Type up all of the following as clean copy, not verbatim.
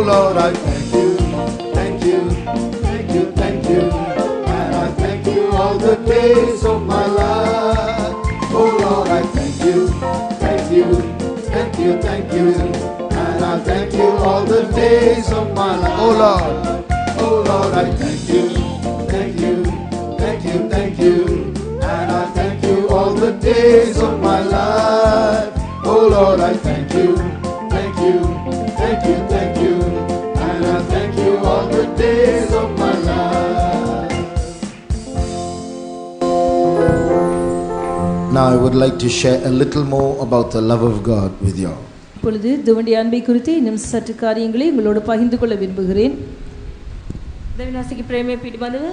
Lord, I thank you, thank you, thank you, thank you. And I thank you all the days of my life. Oh Lord, I thank you, thank you, thank you, thank you. And I thank you all the days of my life. Oh Lord, I thank you, thank you, thank you, thank you. And I thank you all the days of my life. Oh Lord, I thank you, thank you, thank you, thank you. And I thank you all the days of my life. Now I would like to share a little more about the love of God with you. இப்பொழுது தேவனுடைய அன்பை குறித்து இன்னும் சற்று காரியங்களை உங்களோடு பகிர்ந்து கொள்ள விரும்புகிறேன். දෙවිනාසගේ ප්‍රේමය පිළිබඳව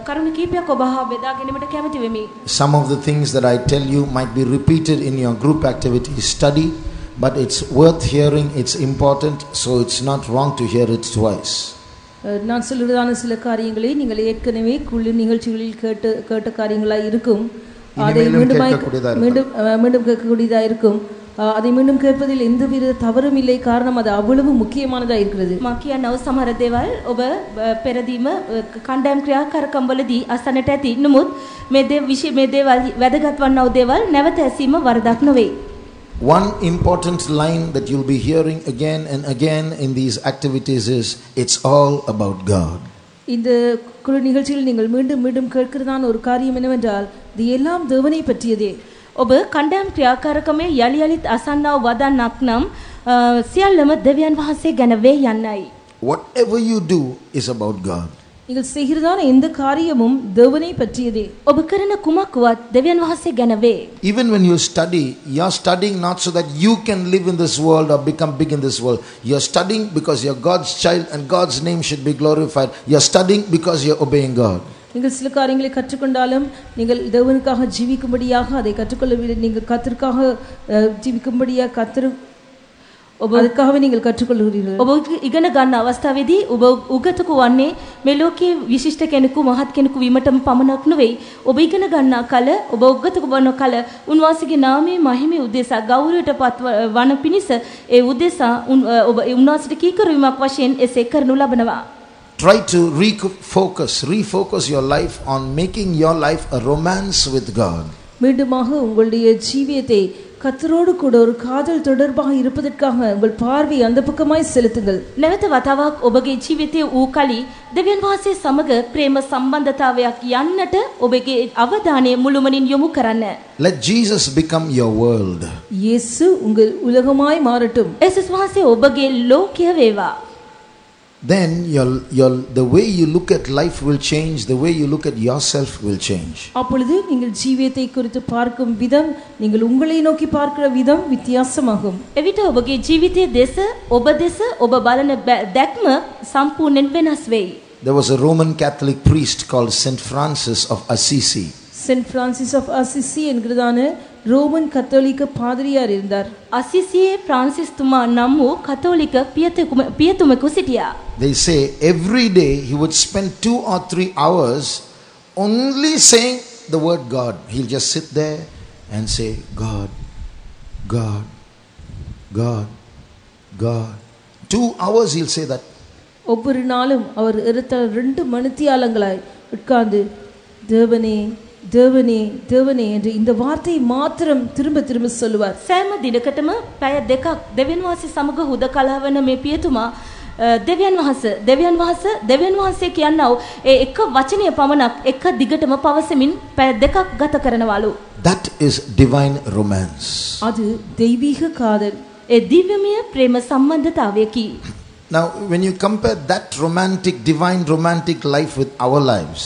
කරුණු කීපයක් ඔබ හා බෙදා ගැනීමට කැමැති වෙමි. Some of the things that I tell you might be repeated in your group activity study, but it's worth hearing, it's important, so it's not wrong to hear it twice. நான் சொல்லுவதான சில காரியங்களை நீங்கள் ஏற்கனவே குழு நிகழ்ச்சிகளில் கேட்ட காரியங்களாக இருக்கும். அதை மீண்டும் கேட்கக்கூடியதாக இருக்கும். அதை மீண்டும் கேட்பதில் எந்தவித தவறும் இல்லை. காரணம் அது அவ்வளவு முக்கியமானதாக இருக்கிறது. මා කියනව සමහර දේවල් ඔබ පෙරදීම කණ්ඩායම් ක්‍රියාකාරකම්වලදී අසන්නට ඇති. නමුත් මේ දේවල් වැදගත් වන්නා වූ දේවල් නැවත ඇසීම වරදක් නොවේ. One important line that you'll be hearing again and again in these activities is, it's all about God. இந்த குழு நிகழ்ச்சியில் நீங்கள் மீண்டும் மீண்டும் கேட்கிறதான ஒரு காரியம் என்னவென்றால் இது எல்லாம் தேவனை பற்றியதே. ඔබ කණ්ඩායම් ක්‍රියාකාරකමේ යලි යලිත් අසන්නා වූ වදන්නක් නම් සියල්ලම දෙවියන් වහන්සේ ගැන වේ යන්නයි. Whatever you do is about God. நீங்கள் செய்கிறதான எந்த காரியமும் தேவனை பற்றியதே. ඔබ කරන කුමක්වත් දෙවියන් වහන්සේ ගැන වේ. Even when you study, you're studying not so that you can live in this world or become big in this world. You're studying because you're God's child and God's name should be glorified. You're studying because you're obeying God. நீங்கள் சில காரியங்களை கற்றுக்கொண்டாலும் நீங்கள் தேவனுக்காக ஜீவிக்கும்படியாக அதை கற்றுக்கொள்ளவில்லை. நீங்கள் கர்த்தருக்காக ஜீவிக்கும்படியாக ඔබකාව நீங்கள் කற்றுකොල්ලුகிறீர்கள். ඔබ ඉගෙන ගන්න අවස්ථාවේදී ඔබ උගතකු වන්නේ මේ ලෝකයේ විශිෂ්ට කෙනෙකු මහත් කෙනෙකු වීමටම පමණක් නෙවෙයි. ඔබ ඉගෙන ගන්නා කල ඔබ උගතකු වන කල උන්වහන්සේගේ නාමයේ මහිමේ උදෙසා ගෞරවයට පත් වන පිණිස ඒ උදෙසා ඔබ උන්වහන්සේට කීකරුවීමක් වශයෙන් එසේ කරනු ලබනවා. Try to refocus your life on making your life a romance with God. மீண்டுமாக உங்களுடைய ஜீவியத்தை கர்த்தரோடு கூட ஒரு காதல் தொடர்பாக இருப்பதற்காக உங்கள் பார்வை அந்த பக்கமாய் செலுத்துங்கள். නැවත වතාවක් ඔබගේ ජීවිතයේ ඌ කලි දෙවියන් වහන්සේ සමග ප්‍රේම සම්බන්ධතාවයක් යන්නට ඔබගේ අවධානය මුළුමනින් යොමු කරන්න. Let Jesus become your world. இயேசு உங்கள் உலகமாய் மாறட்டும். යේසුස් වහන්සේ ඔබගේ ලෝකය වේවා. Then the way you look at life will change, the way you look at yourself will change. அப்பொழுது நீங்கள் ஜீவியத்தை குறித்து பார்க்கும் விதம், நீங்கள் உங்களை நோக்கி பார்க்கிற விதம் வித்தியாசமாகும். එවිට ඔබගේ ජීවිතයේ දෙස ඔබ බලන දැක්ම සම්පූර්ණයෙන් වෙනස් වෙයි. There was a Roman Catholic priest called Saint Francis of Assisi. Saint Francis of Assisi என்கிறதான ரோமன் கத்தோலிக்க பாதிரியார் இருந்தார். අසිසියේ ප්‍රාන්සිස් තුමා නම් වූ කතෝලික පියතුමෙකු සිටියා. They say every day he would spend 2 or 3 hours only saying the word God. He'll just sit there and say God, God, God, God. 2 hours he'll say that. ஒவ்வொரு நாளும் அவர் ஏறத்தாழ 2 மணித்தியாலங்களாய் உட்கார்ந்து தேவனே தேவனே தேவனே என்று இந்த வார்த்தையை மாத்திரம் திரும்ப திரும்ப சொல்லுவார். සෑම දිනකටම පැය දෙකක් දෙවියන් වහන්සේ සමග හුදකලා වන මේ පියතුමා දෙවියන් වහන්සේ කියනවා ඒ එක වචනය පමණක් එක දිගටම පවසමින් පැය දෙකක් ගත කරනවලු. That is divine romance. அது தெய்வீக காதல். ඒ දිව්‍යමය ප්‍රේම සම්බන්ධතාවයකි. Now when you compare that divine romantic life with our lives,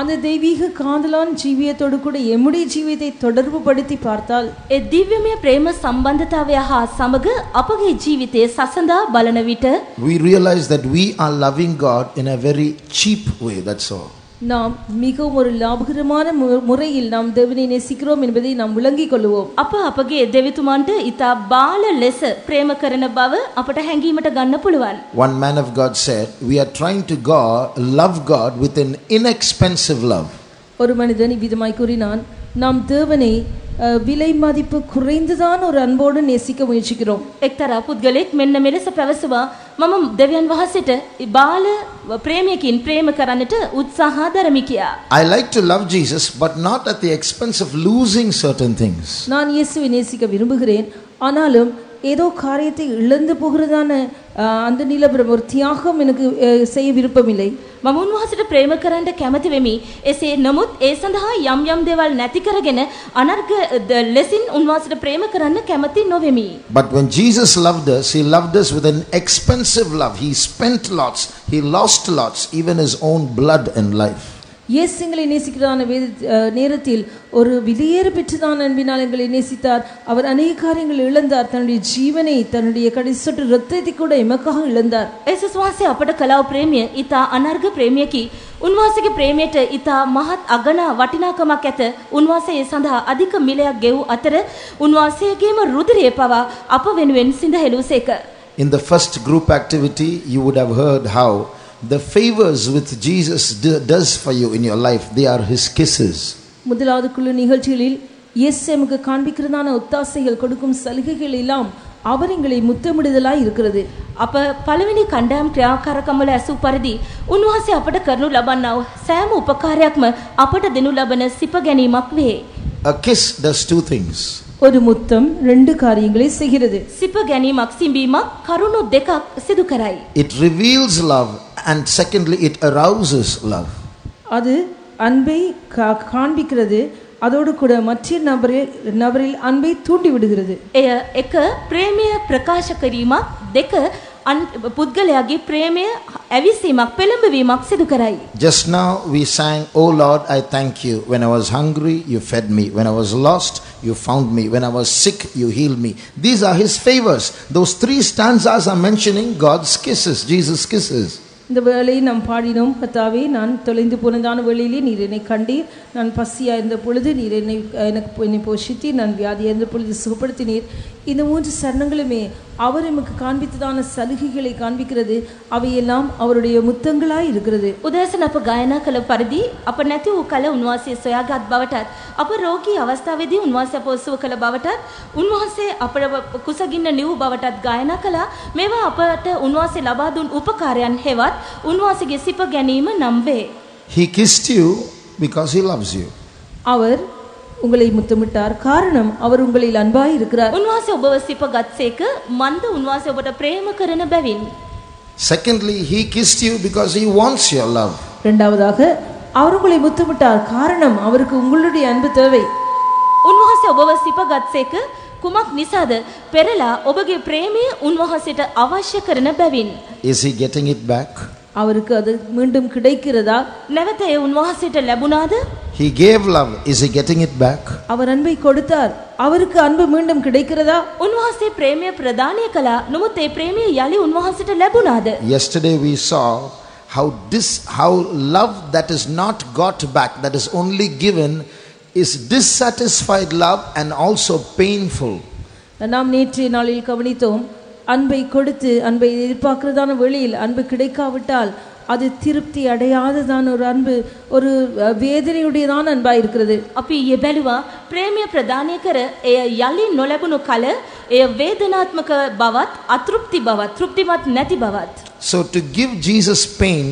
அந்த தெய்வீக காதலான் ஜீவியத்தோடு கூட எம்முடைய ஜீவியத்தை தொடர்பு படுத்தி பார்த்தால் ඒ දිව්‍යමය ප්‍රේම සම්බන්ධතාවය හා සමග අපගේ ජීවිතයේ සසඳා බලන විට we realize that we are loving God in a very cheap way. That's all. நாம் மிகவும் ஒரு லாபகரமான முறையில் நாம் தேவனை நேசிக்கிறோம் என்பதை நாம் விளங்கிக் கொள்வோம். අපගේ දෙවිතුමන්ට ඊතා බාල ලෙස ප්‍රේම කරන බව අපට හැඟීමට ගන්න පුළුවන්. One man of God said, we are trying to love God with an inexpensive love. ஒரு மனிதன் விதமாய் கூறினான், நாம் தேவனை விலை மதிப்பு குறைந்துதான் ஒரு அன்போடு நேசிக்க முயற்சிக்கிறோம். එක්තරා පුද්ගලෙක් මෙන්න මෙලෙස පැවසුවා මම දෙවියන් වහන්සේට බාල ප්‍රේමයකින් ප්‍රේම කරන්නට උත්සාහ දරමි කියා. I like to love Jesus but not at the expense of losing certain things. நான் இயேசுவை நேசிக்க விரும்புகிறேன், ஆனாலும் ஏதோ காரியத்தை இழந்து போகிறதான அந்த நிலவரம் ஒரு தியாகம் எனக்கு செய்ய விருப்பமில்லை. මම උන්වහන්සේට ප්‍රේම කරන්න කැමති වෙමි. එසේ නමුත් ඒ සඳහා යම් යම් දේවල් නැති කරගෙන අනර්ග ලෙසින් උන්වහන්සේට ප්‍රේම කරන්න කැමති නොවෙමි. But when Jesus loved us, he loved us with an expensive love. He spent lots, he lost lots, even his own blood and life. இயேசு எங்களை நேசிக்கிறதான நேரத்தில் ஒரு விலையேற பெற்றதான அன்பினால் எங்களை நேசித்தார். அவர் அநேக காரியங்கள் இழந்தார். தன்னுடைய ஜீவனை, தன்னுடைய கடைசி சொட்டு இரத்தத்தை கூட எமக்காக இழந்தார். ඒසුස් වහන්සේ අපට කලාව ප්‍රේමය ඊතා අනර්ග ප්‍රේමයකි. උන්වහන්සේගේ ප්‍රේමයට ඊතා මහත් අගනා වටිනාකමක් ඇත. උන්වහන්සේ ඒ සඳහා අධික මිලයක් ගෙවූ අතර උන්වහන්සේගේම රුධිරය පවා අප වෙනුවෙන් සිඳහෙළුසේක. In the first group activity, you would have heard how the favors which Jesus does for you in your life, they are his kisses. முதலாவது குழு நிகழ்ச்சிகளில் இயேசு நமக்கு காண்பிக்கிறதான ஒத்தாசைகள், கொடுக்கும் சலுகைகள் எல்லாம் அவர் எங்களை முத்தமிடுதலாய் இருக்கிறது. අප පළවෙනි කණ්ඩායම් ක්‍රියාකාරකම් වල ඇසූ පරිදි උන්වහන්සේ අපට කරනු ලබන්නා සෑම උපකාරයක්ම අපට දෙනු ලබන සිප ගැනීමක් වේ. A kiss does two things. ஒரு முத்தம் ரெண்டு காரியங்களை செய்கிறது. සිප ගැනීමක් සිඹීමක් කරුණු දෙකක් සිදු කරයි. It reveals love and secondly it arouses love. அது அன்பை காண்பிக்கிறது, அதோடு கூட மற்ற நபரில் அன்பை தூண்டி விடுகிறது. එය එක ප්‍රේමය ප්‍රකාශ කිරීමක්, දෙක පුද්ගලයාගේ ප්‍රේමය ඇවිස්සීමක්, පෙළඹවීමක් සිදු කරයි. Just now we sang, "Oh Lord, I thank you. When I was hungry, you fed me. When I was lost, you found me. When I was sick, you healed me." These are his favors. Those three stanzas are mentioning God's kisses, Jesus' kisses. இந்த வேளையை நாம் பாடினோம். கர்த்தாவே, நான் தொலைந்து போனதான வேளையிலே நீர் என்னை கண்டீர். நான் பசியாக இருந்த பொழுது நீர் என்னை போஷித்தீர். நான் வியாதியாக இருந்த பொழுது சுகப்படுத்தினீர். இந்த மூன்று சரணங்களுமே அவர் எமக்கு காண்பித்ததான சலுகைகளை காண்பிக்கிறது. அவையெல்லாம் அவருடைய முத்தங்களாய் இருக்கிறது. උදෑසන අප ගායනා කළ පරිදි අප නැති වූ කල උන්වහන්සේ සොයාගත් බවටත්, අප රෝගී අවස්ථාවේදී උන්වහන්සේ අප සුව කළ බවටත්, උන්වහන්සේ අපට කුසගින්න නිවූ බවටත් ගායනා කළා. මේවා අපට උන්වහන්සේ ලබා දුන් උපකාරයන් හෙවත් උන්වහන්සේගේ සිප ගැනීම නම් වේ. He kissed you because he loves you. அவர் உங்களை முத்தமிட்டார், காரணம் அவர் உங்களில் அன்பாய் இருக்கிறார். උන්වහන්සේ ඔබව සිප ගත්සේක මන්ද උන්වහන්සේ ඔබට ප්‍රේම කරන බැවින්. Secondly, he kissed you because he wants your love. இரண்டாவதாக அவர் உங்களை முத்தமிட்டார், காரணம் அவருக்கு உங்களுடைய அன்பு தேவை. උන්වහන්සේ ඔබව සිප ගත්සේක කුමක් නිසාද? පෙරලා ඔබගේ ප්‍රේමය උන්වහන්සේට අවශ්‍ය කරන බැවින්. Is he getting it back? அவருக்கு அது மீண்டும் கிடைக்கிறதா? නැවත ඒ උන්වහන්සේට ලැබුණාද? He gave love. Is he getting it back? அவர் அன்பை கொடுத்தார், அவருக்கு அன்பு மீண்டும் கிடைக்கிறதா? උන්වහන්සේ ප්‍රේමය ප්‍රදානය කළා. නමුත් ඒ ප්‍රේමය යලි උන්වහන්සේට ලැබුණාද? Yesterday we saw how love that is not got back, that is only given, is dissatisfied love and also painful. நாம் நேற்றைய நாளில் கவனித்தோம், அன்பை கொடுத்து அன்பை எதிர்பார்க்கிறதான வேளையில் அன்பு கிடைக்காவிட்டால் அது திருப்தி அடையாததான ஒரு அன்பு, ஒரு வேதனையுடையதான அன்பாய் இருக்கிறது. අපි ඊයේ බැලුවා ප්‍රේමය ප්‍රදානය කර එය යලි නොලැබුණු කල එය වේදනාත්මක බවත්, අතෘප්ති බවත්, තෘප්තිමත් නැති බවත්. So to give Jesus pain,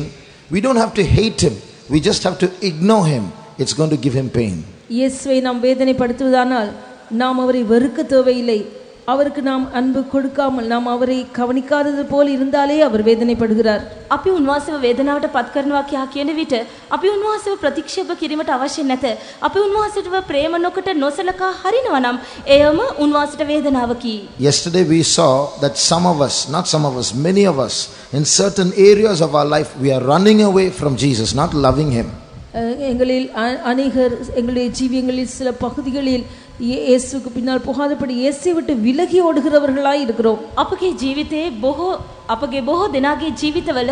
we don't have to hate him, we just have to ignore him. It's going to give him pain. இயேசுவை நாம் வேதனைப்படுத்துவதானால் நாம் அவரை வெறுக்க தேவையில்லை. அவருக்கு நாம் அன்பு கொடுக்காமல் நாம் அவரை கவனிக்காதது போல் இருந்தாலே அவர் வேதனைப்படுகிறார். අපි උන්වහන්සේව වේදනාවට පත් කරනවා කියන විට අපි උන්වහන්සේව ප්‍රතික්ෂේප කිරීමට අවශ්‍ය නැත. අපි උන්වහන්සේට ප්‍රේම නොකොට නොසලකා හරිනවා නම් එයම උන්වහන්සේට වේදනාවකි. Yesterday we saw that many of us, in certain areas of our life, we are running away from Jesus, not loving him. எங்களில் அநேகர் எங்களுடைய ஜீவியங்களில் சில பகுதிகளில் இயேசுக்கு பின்னால் போகாதபடி இயேசுவை விட்டு விலகி ஓடுகிறவர்களாய் இருக்கிறோம். අපගේ ජීවිතයේ අපගේ බොහෝ දෙනාගේ ජීවිතවල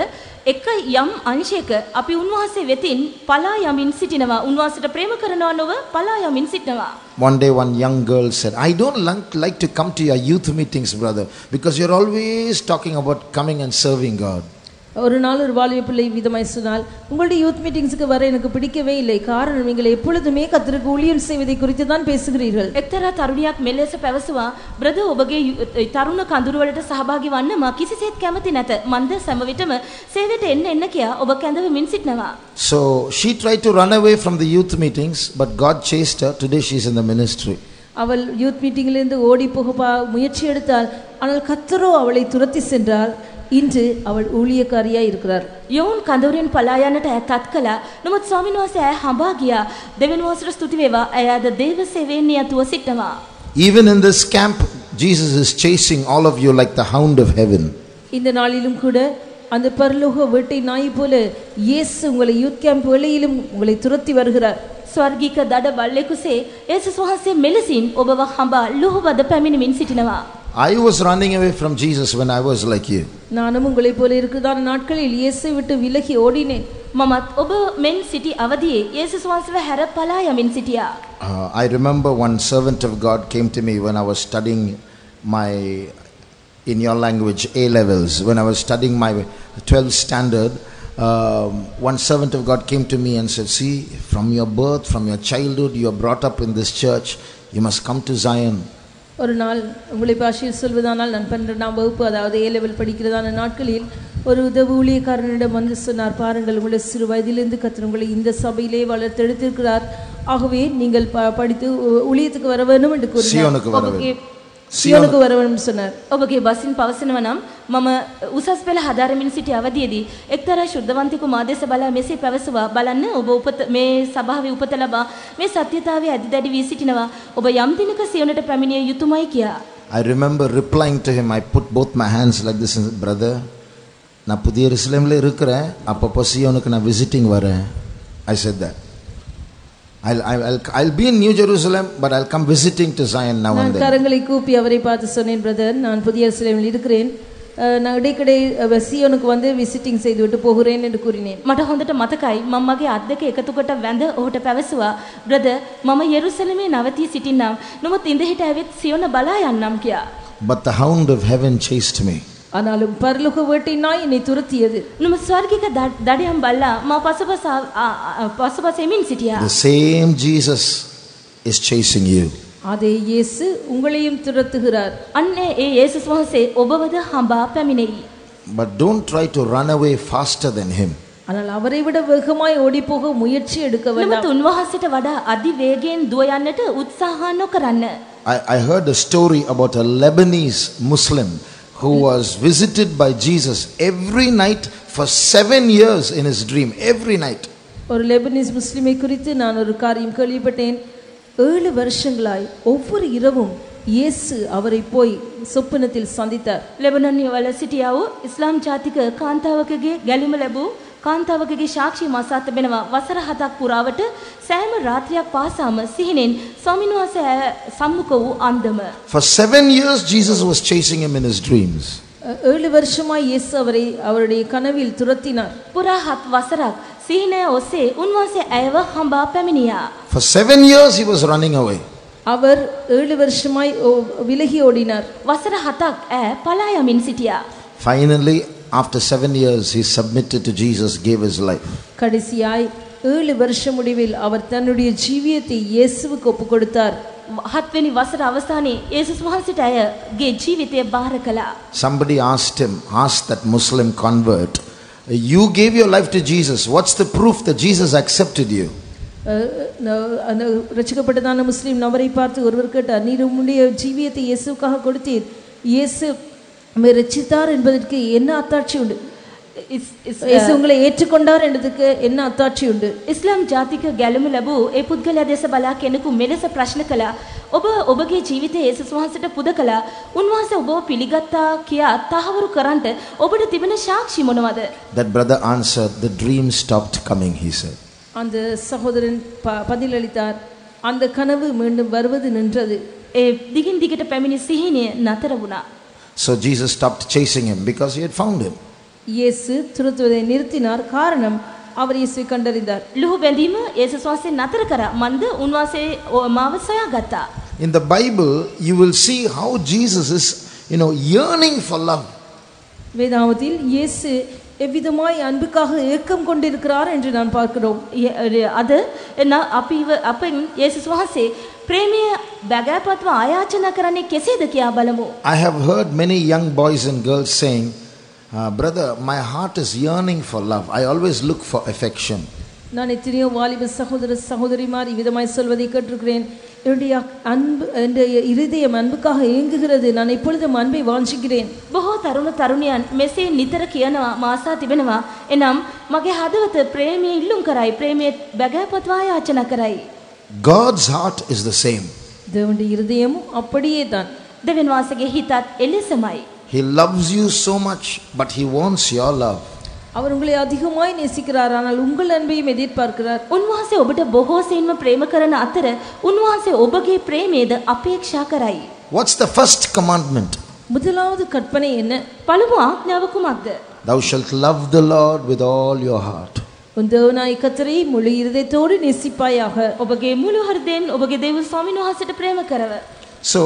එක යම් අංශයක අපි උන්වහන්සේ වෙතින් පලා යමින් සිටිනවා. උන්වහන්සේට ප්‍රේම කරනවා නොව පලා යමින් සිටිනවා. One day one young girl said, "I don't like to come to your youth meetings, brother, because you're always talking about coming and serving God." ஒரு நாள் ஒரு வாலிப பிள்ளை விதமாய் சொன்னால், உங்களுடைய யூத் மீட்டிங்ஸுக்கு வர எனக்கு பிடிக்கவே இல்லை, காரணம் நீங்கள் எப்பொழுதுமே கர்த்தருக்கு ஊழியம் செய்வதை குறித்து தான் பேசுகிறீர்கள். එක්තරා තරුණියක් මෙලෙස පැවසුවා, "බ්‍රදර් ඔබගේ තරුණ කඳුරු වලට සහභාගී වන්න මා කිසිසේත් කැමති නැත. මන්ද සෑම විටම සේවයට එන්න කියා ඔබ කැඳවමින් සිටනවා." So she tried to run away from the youth meetings, but God chased her. Today she is in the ministry. அவள் யூத் மீட்டிங்கிலிருந்து ஓடி போக முயற்சி எடுத்தாள். ஆனால் கர்த்தரோ அவளை துரத்தி சென்றார். இன்று அவள் ஊழியக்காரியாய் இருக்கிறார். යෝන් කඳවුරෙන් පලා යන්නට ඇතත් කළා. නමුත් ස්වාමීන් වහන්සේ ඇය හඹා ගියා. දෙවියන් වහන්සේට ස්තුති වේවා. ඇය අද දේව සේවයෙන් නියතුව සිටනවා. Even in this camp, Jesus is chasing all of you like the hound of heaven. இந்த நாளிலும் கூட அந்த பரலோக வேட்டை நாய் போல இயேசு உங்களை யூத் கேம்ப் வெளியிலும் உங்களை துரத்தி வருகிறார். ස්වර්ගික දඩ බල්ලෙකුසේ යේසුස් වහන්සේ මෙලෙසින් ඔබව හඹා ලුහුවද පැමිණෙමින් සිටිනවා. I was running away from Jesus when I was like you. நானும் உங்களைப் போல இருக்கிறதான நாட்களில் இயேசுவை விட்டு விலகி ஓடினேன். මමත් ඔබ මෙන් සිටි අවදියේ යේසුස් වහන්සේව හැර පලා යමින් සිටියා. I remember one servant of God came to me when I was studying my, in your language, A levels. When I was studying my 12th standard, one servant of God came to me and said, "See, from your birth, from your childhood, you are brought up in this church. You must come to Zion." ஒரு நாள் உங்களை பாஷையில் சொல்வதானால் நான் 12ஆம் வகுப்பு, அதாவது A level படிக்கிறதான நாட்களில் ஒரு உதவி ஊழியக்காரனிடம் வந்து சொன்னார், பாருங்கள், உங்களை சிறு வயதிலிருந்து கர்த்தர் உங்களை இந்த சபையிலே வளர்த்தெடுத்திருக்கிறார். ஆகவே நீங்கள் படித்து ஊழியத்துக்கு வர வேண்டும் என்று கூறினார். සියොනක වරවන්න சொன்னார். ඔබගේ බසින් පවසනවා නම් මම උසස් පෙළ හදාරමින් සිටි අවදියේදී එක්තරා ශුද්ධවන්තයෙකු මා දෙස බලා මෙසේ පැවසුවා, "බලන්න, ඔබ මේ සභාවේ උපත ලබා මේ සත්‍යතාවයේ අදිදැඩි වී සිටිනවා. ඔබ යම් දිනක සියොනට පැමිණිය යුතුමයි" කියා. I remember replying to him. I put both my hands like this and said, "Brother, நான் புதிய எருசலேம்ல இருக்கிறேன், அப்பப்போ சியோனுக்கு நான் விசிட்டிங் வரேன்." I said that. I'll be in New Jerusalem, but I'll come visiting to Zion now and then. நான் கரங்களை கூப்பி அவரை பார்த்து சொன்னேன், பிரதர், நான் புதிய எருசலேமில் இருக்கிறேன், நான் இடைக்கடை சியோனுக்கு வந்து விசிட்டிங் செய்து விட்டு போகிறேன் என்று கூறினேன். මට හොඳට මතකයි මම මගේ අත් දෙක එකතු කොට වැඳ ඔහුට පැවසුවා, "බ්‍රදර්, මම යෙරුසලමේ නවතී සිටින්නම්. නමුත් ඉඳහිට ඇවිත් සියොන බලා යන්නම්" කියා. But the hound of heaven chased me. ஆனாலும் பரலோக வேட்டை நாய் என்னை துரத்தியது. නමුත් ස්වර්ගික දඩයම් බල්ලා මා පසුපස එමින් සිටියා. The same Jesus is chasing you. அதே இயேசு உங்களையும் துரத்துகிறார். අන්නේ ඒ යේසුස් වහන්සේ ඔබවද හඹා පැමිණෙයි. But don't try to run away faster than him. ஆனால் அவரை விட வேகமாய் ஓடி போக முயற்சி எடுக்க வேண்டாம். නමුත් උන්වහන්සේට වඩා අධි වේගයෙන් දුව යන්නට උත්සාහ නොකරන්න. I heard a story about a Lebanese Muslim who was visited by Jesus every night for 7 years in his dream, every night. ஒரு லெபனீஸ் முஸ்லிமை குறித்து நான் ஒரு காரியம் கேள்விப்பட்டேன். 7 வருஷங்களாய் ஒவ்வொரு இரவும் இயேசு அவரை போய் சொப்பனத்தில் சந்தித்தார். ලෙබනන් වල සිටියා වූ ඉස්ලාම් ජාතික කාන්තාවකගේ ගැලීම ලැබූ කාන්තාවකගේ සාක්ෂි මාසත් තිබෙනවා. වසර 7ක් පුරාවට සෑම රාත්‍රියක් පාසාම සිහිනෙන් ස්වාමීන් වහන්සේ සම්මුඛ වූ අන්දම. For 7 years Jesus was chasing him in his dreams. 7 வருஷமாய் இயேசு அவரை அவருடைய கனவில் துரத்தினார். පුරා 7 වසරක් සිහිනය ඔස්සේ උන්වහන්සේ ඇයව හඹා පැමිණියා. For 7 years he was running away. அவர் 7 வருஷமாய் விலகி ஓடினார். වසර 7ක් ඇය පලා යමින් සිටියා. Finally, after 7 years, he submitted to Jesus, gave his life. கடைசியாய் 7 வருஷ முடிவில் அவர் தன்னுடைய ஜீவியத்தை இயேசுவுக்கு ஒப்பு கொடுத்தார். 7 වෙනි වසර අවසානයේ යේසුස් වහන්සේට ඇයගේ ජීවිතය බාර කළා. Somebody asked that Muslim convert, "You gave your life to Jesus. What's the proof that Jesus accepted you?" அந்த ரட்சிக்கப்பட்டதான முஸ்லிம் நபரை பார்த்து ஒருவர் கேட்டார், "நீர் உம்முடைய ஜீவியத்தை இயேசுவுக்காக கொடுத்தீர், இயேசு உம்மை ரட்சித்தார் என்பதற்கு என்ன அத்தாட்சி உண்டு? இயேசு உங்களை ஏற்றுக்கொண்டார் என்பதற்கு என்ன அத்தாட்சி உண்டு?" ඉස්ලාම් ජාතික ගැලුම ලැබූ ඒ පුද්ගලයා දෙස බලා කෙනෙකු මෙලෙස ප්‍රශ්න කළා, "ඔබ ඔබගේ ජීවිතයේ යේසුස් වහන්සේට පුද කළා. උන්වහන්සේ ඔබව පිළිගත්තා කියා තහවුරු කරන්නට ඔබට තිබෙන සාක්ෂි මොනවද?" That brother answered, "The dream stopped coming," he said. அந்த சகோதரன் பதிலளித்தார், அந்த கனவு மீண்டும் வருவது நின்றது. ඒ දිගින් දිගට පැමිණි සිහිනය නතර වුණා. So Jesus stopped chasing him because he had found him. இயேசு துரத்துவதை நிறுத்தினார். காரணம், அவர் இயேசுவை கண்டறிந்தார். ලුහු බැඳීම යේසුස් වහන්සේ නතර කරා. මන්ද උන්වහන්සේ මාව සොයාගත්තා. In the Bible, you will see how Jesus is, yearning for love. வேதாகமத்தில் இயேசு எவ்விதமாய் அன்புக்காக ஏக்கம் கொண்டிருக்கிறார் என்று நான் பார்க்கிறோம். அது අපෙන් යේසුස් වහන්සේ ප්‍රේමය බගෑපත්ව ආයාචනා කරන්නේ කෙසේද කියා බලමු. I have heard many young boys and girls saying, brother, my heart is yearning for love. I always look for affection. நான் எத்தனையோ வாலிப சகோதர சகோதரிமார் இவ்விதமாய் சொல்வதை கேட்டிருக்கிறேன். என்னுடைய அன்பு, என்னுடைய இருதயம் அன்புக்காக ஏங்குகிறது. நான் எப்பொழுதும் அன்பை வாஞ்சிக்கிறேன். බොහෝ තරුණ තරුණියන් මෙසේ නිතර කියනවා, මාසා තිබෙනවා. එනම් මගේ හදවත ප්‍රේමය ඉල්ලුම් කරයි, ප්‍රේමය බගෑපත්ව ආයාචනා කරයි. God's heart is the same. தேவனுடைய இருதயமும் அப்படியே தான். දෙවියන් වහන්සේගේ හිතත් එලෙසමයි. He loves you so much, but he wants your love. அவர் உங்களை அதிகமாய் நேசிக்கிறார், ஆனால் உங்கள் அன்பையும் எதிர்பார்க்கிறார். උන්වහන්සේ ඔබට බොහෝ සෙයින්ම ප්‍රේම කරන අතර උන්වහන්සේ ඔබගේ ප්‍රේමයද අපේක්ෂා කරයි. What's the first commandment? முதலாவது கற்பனை என்ன? පළමු ආඥාව කුමක්ද? Thou shalt love the Lord with all your heart. உன் தேவனாகிய கர்த்தரை முழு இருதயத்தோடு நேசிப்பாயாக. ඔබගේ මුළු හෘදයෙන් ඔබගේ දේව ස්වාමීන් වහන්සේට ප්‍රේම කරව. So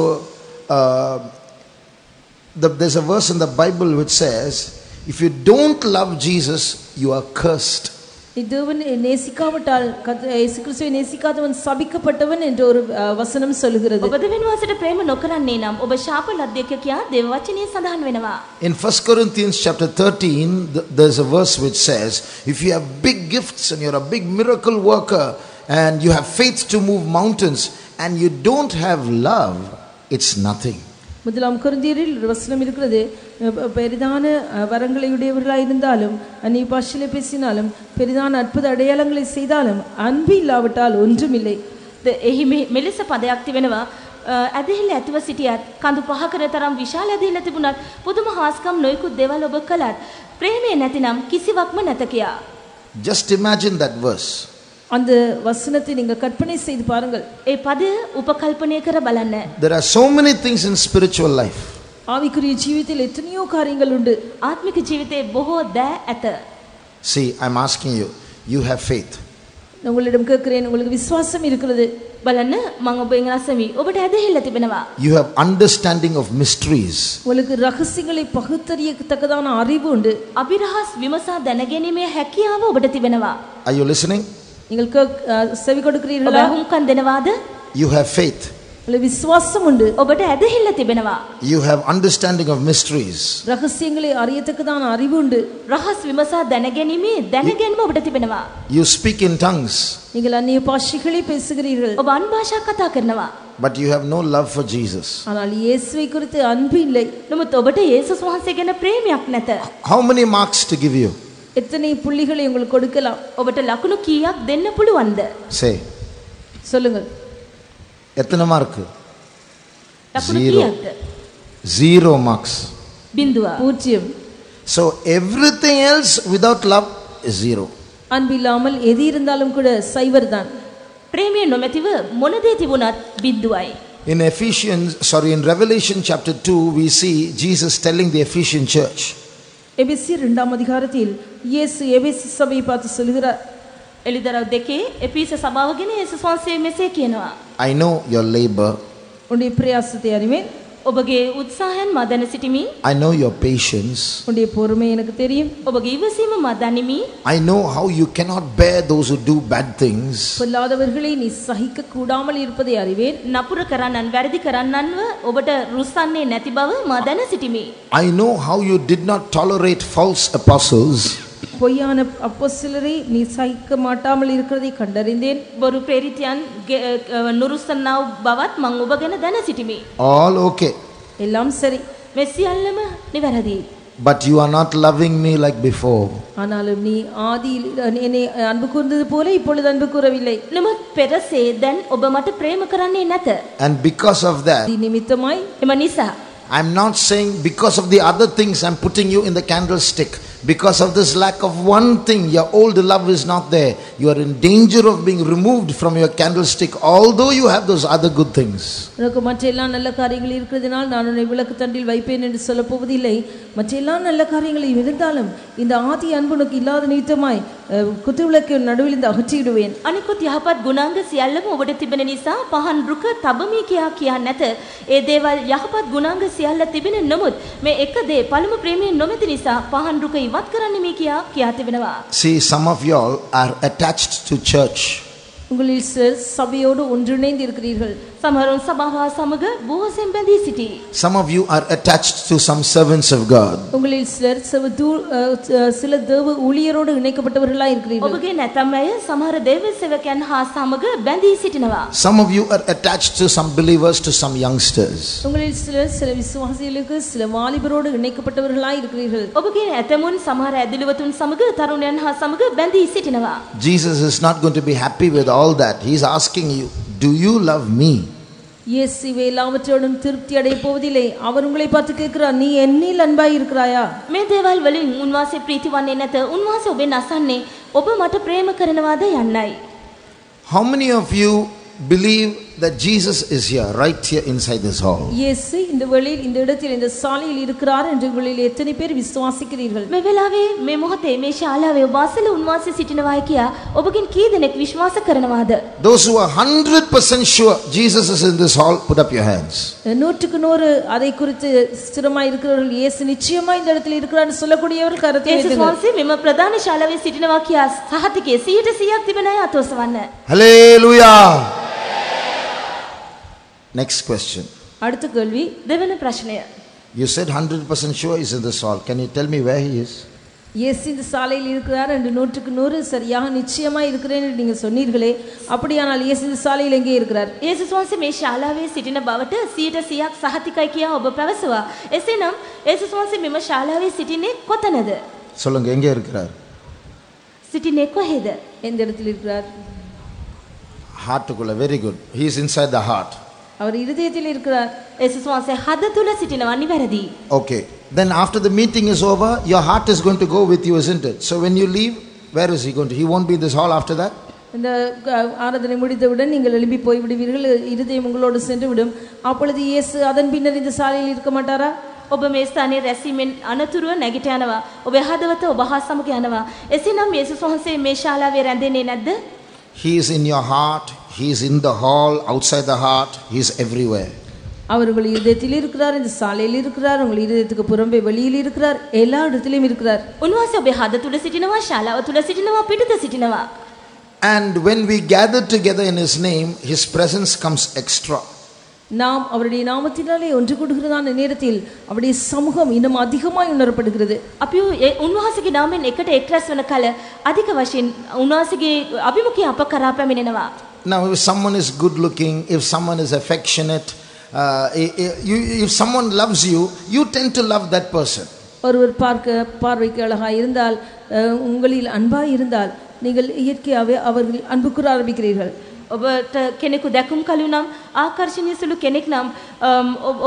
there's a verse in the Bible which says, if you don't love Jesus, you are cursed. தேவனை நேசிக்காவிட்டால் இயேசு கிறிஸ்துவை நேசிக்காதவன் சபிக்கப்பட்டவன் என்று ஒரு வசனம் சொல்கிறது. ඔබ දෙවියන් වහන්සේට ප්‍රේම නොකරන්නේ නම් ඔබ ශාප ලද්දෙක් කියා දේව වචනේ සඳහන් වෙනවා. In 1 Corinthians chapter 13, there's a verse which says, if you have big gifts and you're a big miracle worker and you have faith to move mountains and you don't have love, it's nothing. முதலாம் கொரிந்தியரில் ஒரு வசனம் இருக்கிறது, பெரிதான வரங்களை உடையவர்களாக இருந்தாலும் அந்நிய பாஷையிலே பேசினாலும் பெரிதான அற்புத அடையாளங்களை செய்தாலும் அன்பு இல்லாவிட்டால் ஒன்றுமில்லை. එහි මෙලෙස පදයක් තිබෙනවා, ඇදහිල්ල ඇතිව සිටියත් කඳු පහකර තරම් විශාල ඇදහිල්ල තිබුණත් පුදුම හාස්කම් නොයෙකුත් දේවල් ඔබ කළත් ප්‍රේමය නැතිනම් කිසිවක්ම නැත කියා. Just imagine that verse. அந்த வசனத்தை நீங்க கற்பனை செய்து பாருங்கள். ඒ පදය උපකල්පනය කර බලන්න. There are so many things in spiritual life. ஆவிக்குரிய ஜீவிதத்தில் எத்தனையோ காரியங்கள் உண்டு. ආත්මික ජීවිතේ බොහෝ දෑ ඇත. See, I'm asking you, you have faith. நான் உங்களிடம் கேட்கிறேன், உங்களுக்கு விசுவாசம் இருக்கிறது. බලන්න, මම ඔබෙන් අසමි. ඔබට ඇදහිල්ල තිබෙනවා. You have understanding of mysteries. உங்களுக்கு ரகசியங்களை பகுத்தறியத்தக்கதான அறிவு உண்டு. අභිරහස් විමසා දැනගැනීමේ හැකියාව ඔබට තිබෙනවා. Are you listening? நீங்கள் செவி கொடுக்கிறீர்களா? ඔබ හුම්කන් දෙනවාද? You have faith. உங்களுக்கு விசுவாசம் உண்டு. ඔබට ඇදහිල්ල තිබෙනවා. You have understanding of mysteries. ரகசியங்களை அறியத்தக்கதான அறிவு உண்டு. රහස් විමසා දැනගැනීමේ දැනගැන්ම ඔබට තිබෙනවා. You speak in tongues. நீங்கள் அந்நிய பாஷைகளை பேசுகிறீர்கள். ඔබ අන් භාෂා කතා කරනවා. But you have no love for Jesus. ஆனால் இயேசுவை குறித்து அன்பு இல்லை. නමුත් ඔබට යේසුස් වහන්සේ ගැන ප්‍රේමයක් නැත. How many marks to give you? எத்தனை புள்ளிகளை உங்களுக்கு கொடுக்கலாம்? ඔබට ලකුණු කීයක් දෙන්න පුළුවන්ද? Say. சொல்லுங்கள். எத்தனை மார்க்? ලකුණු Zero. කීයක්ද? 0 marks. බිඳුව. 0. So everything else without love is 0. அன்பு இல்லாமல் எது இருந்தாலும் கூட சைவர் தான். ප්‍රේමය නොමැතිව මොන දේ තිබුණත් බිඳුවයි. In Revelation chapter 2, we see Jesus telling the Ephesian church. எபேசியர் 2ஆம் அதிகாரத்தில் இயேசு எபேசு சபையை பார்த்து சொல்கிறார். එලිදරව් 2 එපීස සභාව ගැන යේසුස් වහන්සේ මෙසේ කියනවා. I know your labor. உன்னுடைய பிரயாசத்தை அறிவேன். ඔබගේ උත්සාහයන් මා දැන සිටිමි. I know your patience. உன்னுடைய பொறுமை எனக்கு தெரியும். ඔබගේ ඉවසීම මා දනිමි. I know how you cannot bear those who do bad things. பொல்லாதவர்களை நீ சகிக்க கூடாமல் இருப்பதை அறிவேன். නපුර කරන්නන් වැරදි කරන්නන්ව ඔබට රුස්සන්නේ නැති බව මා දැන සිටිමි. I know how you did not tolerate false apostles. பொய்யான அப்போஸ்தலரை நீ சகிக்க மாட்டாமல் இருக்கிறதை கண்டறிந்தேன். බොරු ප්‍රේරිතයන් නුරුස්සන්නා බවත් මම ඔබ ගැන දැන සිටිමි. All okay. எல்லாம் சரி. මේ සියල්ලම නිවැරදි. But you are not loving me like before. ஆனாலும் நீ ஆதியில் என்னை அன்பு கூர்ந்தது போல இப்பொழுது அன்பு கூறவில்லை. නමුත් පෙරසේ දැන් ඔබ මට ප්‍රේම කරන්නේ නැත. And because of that, தி நிமித்தமாய் එම නිසා I'm not saying because of the other things I'm putting you in the candlestick. Because of this lack of one thing, your old love is not there. You are in danger of being removed from your candlestick, although you have those other good things. உனக்கு மற்ற எல்லா நல்ல காரியங்கள் இருக்கிறதுனால் நான் உன்னை விளக்கு தண்டில் வைப்பேன் என்று சொல்ல போவதில்லை. மற்ற எல்லா நல்ல காரியங்களும் இருந்தாலும் இந்த ஆதி அன்பு உனக்கு இல்லாத நிமித்தமாய் குத்துவிளக்கு நடுவில் இந்த அகற்றிவிடுவேன். අනිකුත් යහපත් ගුණාංග සියල්ලම ඔබට තිබෙන නිසා පහන් රුක තබමි කියා නැත. ඒ දේවල් යහපත් ගුණාංග සියල්ල තිබෙන නමුත් මේ එක දේ පළමු ප්‍රේමයෙන් නොමැති නිසා පහන් රුක වත් කරන්නේ මේ කියා තිබෙනවා. See, some of y'all are attached to church. உங்களில் சிலர் சபையோடு ஒன்றிணைந்து இருக்கிறீர்கள். සමහරුන් සභාව සමග බොහෝසෙන් බැඳී සිටී. Some of you are attached to some servants of God. உங்களில் சிலர் சில தேவ ஊழியரோடு இணைக்கப்பட்டவர்களாய் இருக்கிறீர்கள். ඔබගේ නැතම් අය සමහර දේව සේවකයන් හා සමග බැඳී සිටිනවා. Some of you are attached to some believers, to some youngsters. உங்களில் சிலர் சில விசுவாசிகளுக்கு சில வாலிபரோடு இணைக்கப்பட்டவர்களாய் இருக்கிறீர்கள். ඔබගේ ඇතමුන් සමහර ඇදලුවතුන් සමග තරුණයන් හා සමග බැඳී සිටිනවා. Jesus is not going to be happy with all that. He is asking you, do you love me? இயேசு எல்லாவற்றோடும் திருப்தி அடைய போவதில்லை. அவர் உங்களை பார்த்து கேட்கிறார், நீ என்னில் அன்பாய் இருக்கிறாயா? මේ දේවල් වලින් උන්වහන්සේ ප්‍රීති වන්නේ නැත. උන්වහන්සේ ඔබෙන් අසන්නේ ඔබ මට ප්‍රේම කරනවාද යන්නයි. How many of you believe that Jesus is here, right here inside this hall? இயேசு இந்த வேளையில் இந்த இடத்தில் இந்த சாலையில் இருக்கிறார் என்று உங்களில் எத்தனை பேர் விசுவாசிக்கிறீர்கள்? මේ වෙලාවේ මේ මොහොතේ මේ ශාලාවේ ඔබ අසල උන්වහන්සේ සිටිනවායි කියා ඔබගෙන් කී දෙනෙක් විශ්වාස කරනවාද? Those who are 100% sure Jesus is in this hall, put up your hands. 100% அதை குறித்து ஸ்திரமாய் இருக்கிறவர்கள், இயேசு நிச்சயமா இந்த இடத்தில் இருக்கிறார்னு சொல்லக்கூடியவர்கள் கரத்தை යේසුස් உயர்த்துங்கள். වහන්සේ මෙම ප්‍රධාන ශාලාවේ සිටිනවා කියා සහතිකයේ 100% තිබෙන අය අතොසවන්න. Hallelujah. Next question. அடுத்த கேள்வி, දෙවන ප්‍රශ්නය. You said 100% sure he's in this hall. Can you tell me where he is? இயேசு இந்த சாலையில் இருக்கிறார் என்று 100% சரியாக நிச்சயமா இருக்கிறேன் என்று நீங்கள் சொன்னீர்களே, அப்படியானால் இயேசு இந்த சாலையில் எங்கே இருக்கிறார்? යේසුස් වහන්සේ මේ ශාලාවේ සිටින බවට 100% සහතිකයි කියා ඔබ පැවසුවා. එසේනම් යේසුස් වහන්සේ මෙම ශාලාවේ සිටින්නේ කොතනද? சொல்லுங்க, எங்கே இருக்கிறார்? සිටින්නේ කොහෙද? எந்த இடத்தில் இருக்கிறார்? Heartக்குள்ள. Very good. He is inside the heart. அவர் இதயத்தில் இருக்கிறார். යේසුස් වහන්සේ හද තුල සිටිනවා. නිවැරදි. Okay. Then after the meeting is over, your heart is going to go with you, isn't it? So when you leave, where is he going to? He won't be in this hall after that? இந்த ஆராதனை முடித்தவுடன் நீங்கள் எழும்பி போய் விடுவீர்கள். இதயம் உங்களோடு சென்று விடும். அப்பொழுது இயேசு அதன் பின்னர் இந்த சாலையில் இருக்க மாட்டாரா? ඔබ මේ ස්ථානයේ රැසීමෙන් අනතුරුව නැගිට යනවා. ඔබේ හදවත ඔබ හා සමග යනවා. එසේනම් යේසුස් වහන්සේ මේ ශාලාවේ රැඳෙන්නේ නැද්ද? He is in your heart. He is in the hall, outside the heart. He is everywhere. அவர் உங்கள் இதயத்தில் இருக்கிறார், இந்த சாலையில் இருக்கிறார், உங்கள் இதயத்துக்கு புறம்பே வெளியில் இருக்கிறார், எல்லா இடத்திலும் இருக்கிறார். උන්වහන්සේ ඔබේ හද තුල සිටිනවා, ශාලාව තුල සිටිනවා, පිටත සිටිනවා. And when we gather together in his name, his presence comes extra. நாம் அவருடைய நாமத்தினாலே ஒன்று கூடுகிறதான நேரத்தில் அவருடைய சமூகம் இன்னும் அதிகமாய் உணரப்படுகிறது. අපි උන්වහන්සේගේ නාමයෙන් එකට එක්රැස් වන කල අධික වශයෙන් උන්වහන්සේගේ අභිමුඛය අප කරා පැමිණෙනවා. Now if someone is good looking, if someone is affectionate, if someone loves you, you tend to love that person. ஒருவர் பார்வைக்கு அழகாய் இருந்தால், உங்களில் அன்பாய் இருந்தால், நீங்கள் இயற்கையாகவே அவர்கள் அன்புக்குற ஆரம்பிக்கிறீர்கள். ඔබට කෙනෙකු දැකුම් කලු නම් ආකර්ෂණීය සුළු කෙනෙක් නම්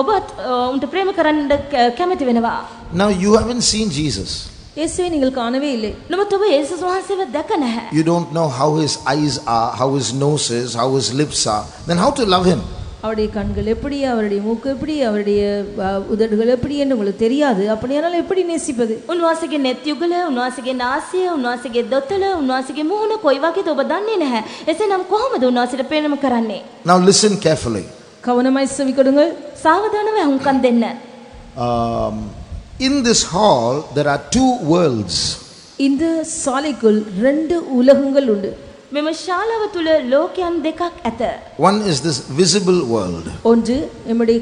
ඔබත් උන්ට ප්‍රේම කරන්න කැමති වෙනවා. Now you haven't seen Jesus. இயேசுவை நீங்கள் காணவே இல்லை. නමුත් ඔබ යේසුස් වහන්සේව දැක නැහැ. You don't know how his eyes are, how his nose is, how his lips are. Then how to love him? அவருடைய கண்கள் எப்படி, அவருடைய மூக்கு எப்படி, அவருடைய உதடுகள் எப்படி என்று உங்களுக்கு தெரியாது. அப்படியானால் எப்படி நேசிப்பது? උන්වහන්සේගේ net යුගල, උන්වහන්සේගේ නාසය, උන්වහන්සේගේ දොතල, උන්වහන්සේගේ මුහුණ කොයි වගේද ඔබ දන්නේ නැහැ. එසේනම් කොහොමද උන්වහන්සේට ප්‍රේම කරන්නේ? Now listen carefully. கவனமாய் செவிக்கொடுங்கள். සාවධානව අහුම්කම් දෙන්න. In this hall there are two worlds. இந்த சாலைக்குள் 2 உலகங்கள் உண்டு. මෙම ශාලාව තුල ලෝකයන් දෙකක් ඇත. One is this visible world. ஒன்று நம்முடைய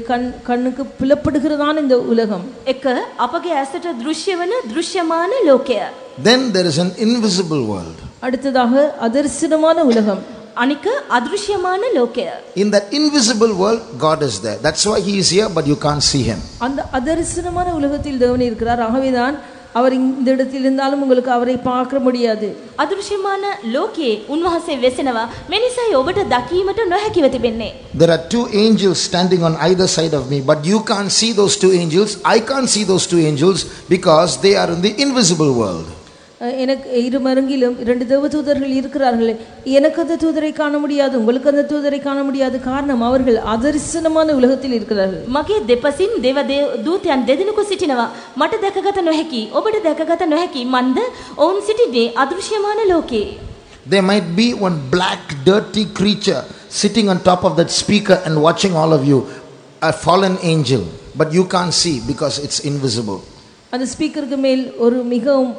கண்ணுக்கு புலப்படுகிறதான இந்த உலகம். එක අපගේ ඇසට දෘශ්‍ය වන දෘශ්‍යමාන ලෝකය. Then there is an invisible world. அடுத்ததாக அதர்சனமான உலகம். අනික අදෘශ්‍යමාන ලෝකය. In that invisible world, God is there. That's why he is here, but you can't see him. அந்த அதர்சனமான உலகத்தில் தேவன் இருக்கிறார். ஆகவேதான் அவர் இந்த இடத்தில் இருந்தாலும் உங்களுக்கு அவரை பார்க்க முடியாது. අදෘශ්‍යමාන ලෝකයේ උන්වහන්සේ වෙසෙනවා. මේ නිසායි ඔබට දකීමට නොහැකිව තිබෙන්නේ. There are two angels standing on either side of me, but you can't see those two angels. I can't see those two angels because they are in the invisible world. எனக்கு இருமருங்கிலும் 2 தேவதூதர்கள் இருக்கிறார்கள். எனக்கு அந்த தூதரை காண முடியாது, உங்களுக்கு அந்த தூதரை காண முடியாது. காரணம் அவர்கள் அதர்சனமான உலகத்தில் இருக்கிறார்கள். මගේ දෙපසින් දේව දූතයන් දෙදෙනෙකු සිටිනවා. මට දැකගත නොහැකි, ඔබට දැකගත නොහැකි. මන්ද ඔවුන් සිටින්නේ අදෘශ්‍යමාන ලෝකේ. There might be one black dirty creature sitting on top of that speaker and watching all of you, a fallen angel, but you can't see because it's invisible. அந்த ஸ்பீக்கருக்கு மேல் ஒரு மிகவும்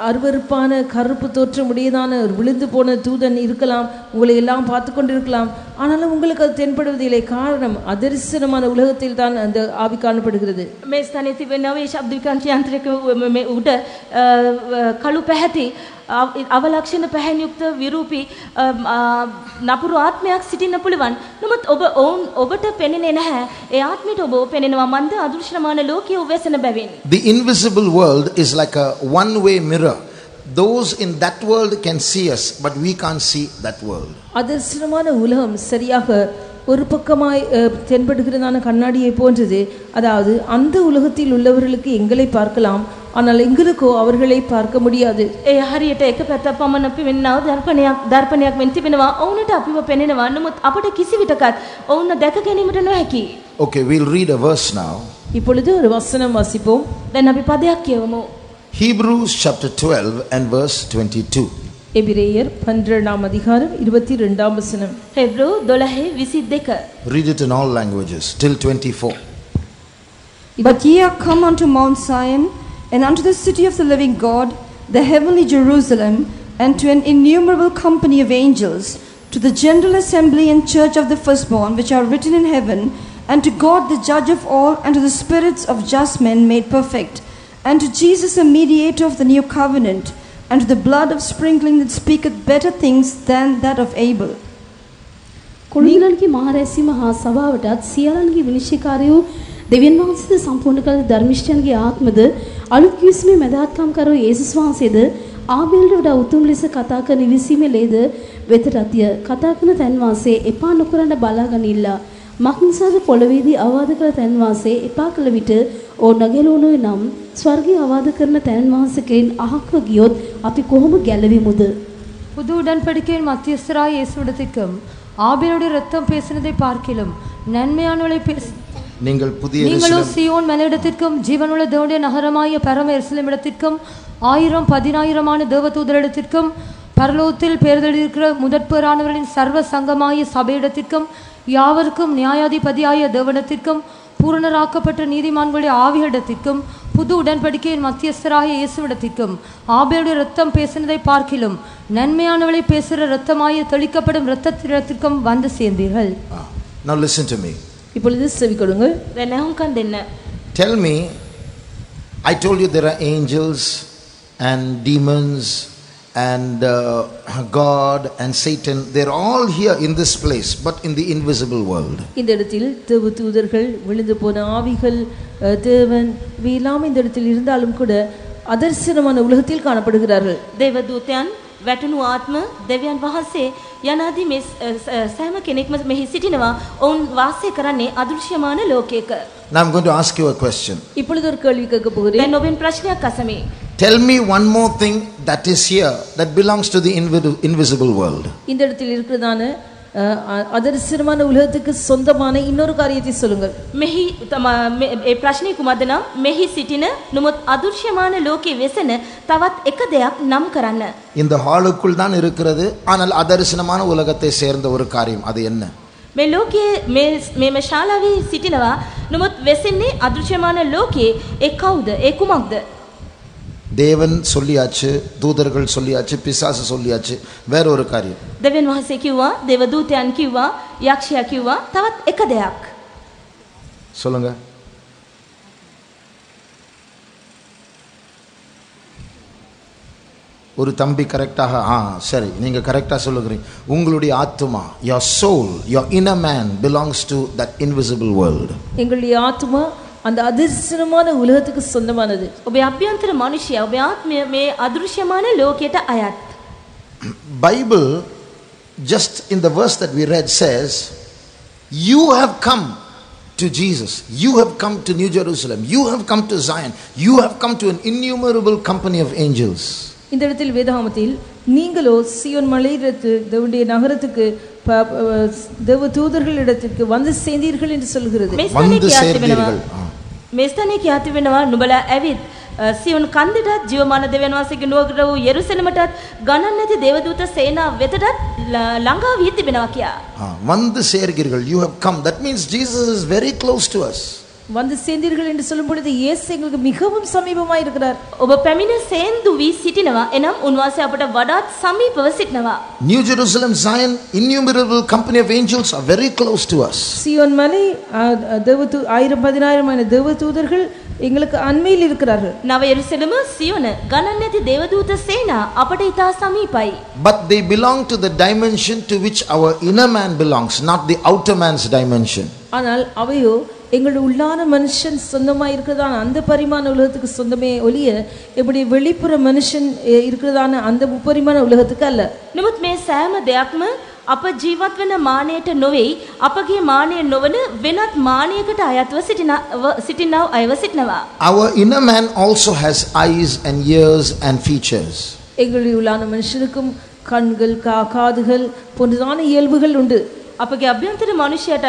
அருவருப்பான கருப்பு தோற்றமுடையதான ஒரு விழுந்து போன தூதன் இருக்கலாம், உங்களை எல்லாம் பார்த்து கொண்டிருக்கலாம். ஆனாலும் உங்களுக்கு அது தென்படுவதில்லை. காரணம் அதரிசனமான உலகத்தில் தான் அந்த ஆவி காணப்படுகிறது. මේ ස්ථානයේ තිබෙනවා ඒ ශබ්ද විකාශන යන්ත්‍රයක මේ උඩ කළු පැහැති අවලක්ෂණ පැහැන් යුක්ත විරූපී නපුරු ආත්මයක් සිටින්න පුළුවන්. නමුත් ඔබට පෙනෙන්නේ නැහැ. ඒ ආත්මයට ඔබ පෙනෙනවා මන්ද අදෘශ්‍යමාන ලෝකයේ වෙසෙන බැවින්. The invisible world is like a one-way mirror. Those in that world can see us, but we can't see that world. அதரிசனமான உலகம் சரியாக ஒரு பக்கமாய் தென்படுகிறதான கண்ணாடியை போன்றது. அதாவது அந்த உலகத்தில் உள்ளவர்களுக்கு எங்களை பார்க்கலாம், ஆனால் எங்களுக்கோ அவர்களை பார்க்க முடியாது. ඒ හරියට එක පැත්තක් පමණ පෙනෙනවා දර්පණයක් මෙන් තිබෙනවා. ඔවුන්ට අපිව පෙනෙනවා. නමුත් අපට කිසි විටකත් ඔවුන් දැක ගැනීමට නොහැකි. Okay, we'll read a verse now. இப்பொழுது ஒரு வசனம் வாசிப்போம். දැන් අපි පදයක් කියවමු. Hebrews chapter 12 and verse 22. எபிரேயர் 12ஆம் அதிகாரம் 22ஆம் வசனம். Hebrew 12:22. Read it in all languages till 24. But ye are come unto Mount Zion, and unto the city of the living God, the heavenly Jerusalem, and to an innumerable company of angels, to the general assembly and church of the firstborn which are written in heaven, and to God the judge of all, and to the spirits of just men made perfect, and to Jesus the mediator of the new covenant, and to the blood of sprinkling that speaketh better things than that of Abel. කුණීලන්ගේ මහරැසීම හා සභාවටත් සියලන්ගේ විනිශ්චයකාරයෝ දෙවියන් වහන්සේද සම්පූර්ණ කළ ධර්මිෂ්ඨයන්ගේ ආත්මද අලුත් කිවිසුමේ මැදහත්කම් කරෝ යේසුස් වහන්සේද ආබේලට වඩා උතුම් ලෙස කතා කරන විසීමේ ලේද වෙතටත්ය කතා කරන තැන් වාසේ එපා නොකරන බලා ගනිilla මක්නිසාද පොළවේදී අවවාද කළ තැන් වාසේ එපා කළ විට ඕ නගලෝනෝයි නම් ස්වර්ගයේ අවවාද කරන තැන් වාසකෙන් අහක්ව ගියොත් අපි කොහොම ගැලවෙමුද? புது உடன்படிக்கையின் மத்தியஸ்தராய் இயேசுவிடத்திற்கும் ஆபேலுடைய இரத்தம் பேசினதை பார்க்கிலும் நன்மையானவளை நீங்களோ சீயோன் மலையிடத்திற்கும் ஜீவனுள்ள தேவனுடைய நகரமாகிய பரம எருசலேமிடத்திற்கும் 1000-10,000 தேவதூதரிடத்திற்கும் பரலோகத்தில் பேர்தெழுதியிருக்கிற முதற்பேரானவர்களின் சர்வ சங்கமாகிய சபையிடத்திற்கும் யாவருக்கும் நியாயாதிபதியாகிய தேவனிடத்திற்கும் பூரணராக்கப்பட்ட நீதிமான்களுடைய ஆவிகளிடத்திற்கும் புது உடன்படிக்கையின் மத்தியஸ்தராகிய இயேசுவிடத்திற்கும் ஆபேலுடைய இரத்தம் பேசினதை பார்க்கிலும் நன்மையானவளை பேசுகிற இரத்தமாகிய தெளிக்கப்படும் இரத்தத்திற்கும் வந்து சேர்ந்தீர்கள். Now listen to me. இப்பொழுது செவி கொடுங்கள். Tell me, I told you there are angels and demons and God and Satan. They're all here in this place, but in the invisible world. இந்த இடத்தில் தேவதூதர்கள், விழுந்து போன ஆவிகள், தேவன் இவையெல்லாம் இந்த இடத்தில் இருந்தாலும் கூட அதர்சனமான உலகத்தில் காணப்படுகிறார்கள். தேவதூதයන්, වැටුණු ආත්ම, දෙවියන් වහන්සේ යනාදී මේ සෑම කෙනෙක්ම මෙහි සිටිනවා. ඔවුන් වාසය කරන්නේ අදෘශ්‍යමාන ලෝකයක. Now I'm going to ask you a question. இப்பொழுது ஒரு கேள்வி கேட்க போகிறேன். දැන් ඔබෙන් ප්‍රශ්නයක් අසමි. Tell me one more thing that is here that belongs to the invisible world. இந்த இடத்தில் இருக்கிறதான அதர்சனமான உலகத்துக்கு சொந்தமான இன்னொரு காரியத்தை சொல்லுங்கள். මෙහි ඒ ප්‍රශ්නේ කුමක්ද නම් මෙහි සිටින නමුත් අදෘශ්‍යමාන ලෝකයේ වෙසෙන තවත් එක දෙයක් නම් කරන්න. இந்த ஹாலுக்குள் தான் இருக்கிறது, ஆனால் அதர்சனமான உலகத்தை சேர்ந்த ஒரு காரியம். அது என்ன? මේ ලෝකයේ මේ ශාලාවේ සිටිනවා නමුත් වෙසෙන්නේ අදෘශ්‍යමාන ලෝකයේ. ඒ කවුද? ඒ කුමක්ද? தேவன் சொல்லியாச்சு, தூதர்கள் சொல்லியாச்சு, பிசாசு சொல்லியாச்சு, வேற ஒரு காரியம். දෙවියන් වහන්සේ කිව්වා, දේවදූතයන් කිව්වා, යක්ෂයා කිව්වා, තවත් එක දෙයක්. சொல்லுங்க. ஒரு தம்பி கரெக்டாக சரி, நீங்க கரெக்டா சொல்லுகிறீங்க. உங்களுடைய ஆத்மா, your soul, your inner man belongs to that invisible world. எங்களுடைய ஆத்மா அந்த அதிர்ஷ்டமான உலகத்துக்கு சொந்தமானது. ඔබේ අභ්‍යන්තර මනුෂ්‍යයා, ඔබේ ආත්මය මේ අදෘශ්‍යමාන ලෝකයට අයත්. Bible, just in the verse that we read, says, you have come to Jesus, you have come to New Jerusalem, you have come to Zion, you have come to an innumerable company of angels. இந்த இடத்தில் வேதாகமத்தில் நீங்களோ சீயோன் மலையிடத்து தேவனுடைய நகரத்துக்கு தேவதூதர்களிடத்திற்கு வந்து சேர்ந்தீர்கள் என்று சொல்கிறது. வந்து சேர்ந்தீர்கள். මේ ස්ථානයේ කියා තිබෙනවා නුඹලා ඇවිත් සියොන් කන්දටත් ජීවමාන දෙවියන් වහන්සේගේ නුවර වූ යෙරුසලමටත් ගණන් නැති දේවදූත සේනාව වෙතටත් ළඟා වී තිබෙනවා කියා. வந்து சேர்கிறீர்கள். You have come. That means Jesus is very close to us. வந்து சேர்ந்தீர்கள் என்று சொல்லும் பொழுது இயேசு எங்களுக்கு மிகவும் சமீபமாய் இருக்கிறார். ඔබ පැමිණ සේන්දු වී සිටිනවා. එනම් උන්වහන්සේ අපට වඩාත් සමීපව සිටිනවා. New Jerusalem, Zion, innumerable company of angels are very close to us. Zion மலை தேவதூ 1000-10000 தேவதூதர்கள் எங்களுக்கு அண்மையில் இருக்கிறார்கள். නව යෙරුසලම සියොන ගණන් නැති දේවදූත සේනා අපට ඉතා සමීපයි. But they belong to the dimension to which our inner man belongs, not the outer man's dimension. ஆனால் அவையோ எங்களுடைய உள்ளான மனுஷன் சொந்தமாக இருக்கிறதான அந்த பரிமாண உலகத்துக்கு சொந்தமே ஒழிய எப்படி வெளிப்புற மனுஷன் இருக்கிறதான அந்த முப்பரிமாண உலகத்துக்கு அல்ல. නමුත් මේ සෑම දෙයක්ම අප ජීවත් වෙන මානයට නොවේ, අපගේ මානය නොවන වෙනත් මානයකට අයත්ව සිටිනව අයව සිටිනවා. Our inner man also has eyes and ears and features. எங்களுடைய உள்ளான மனுஷனுக்கும் கண்கள் காதுகள் போன்றதான இயல்புகள் உண்டு. අපගේ අභ්‍යන්තර මනුෂ්‍යයට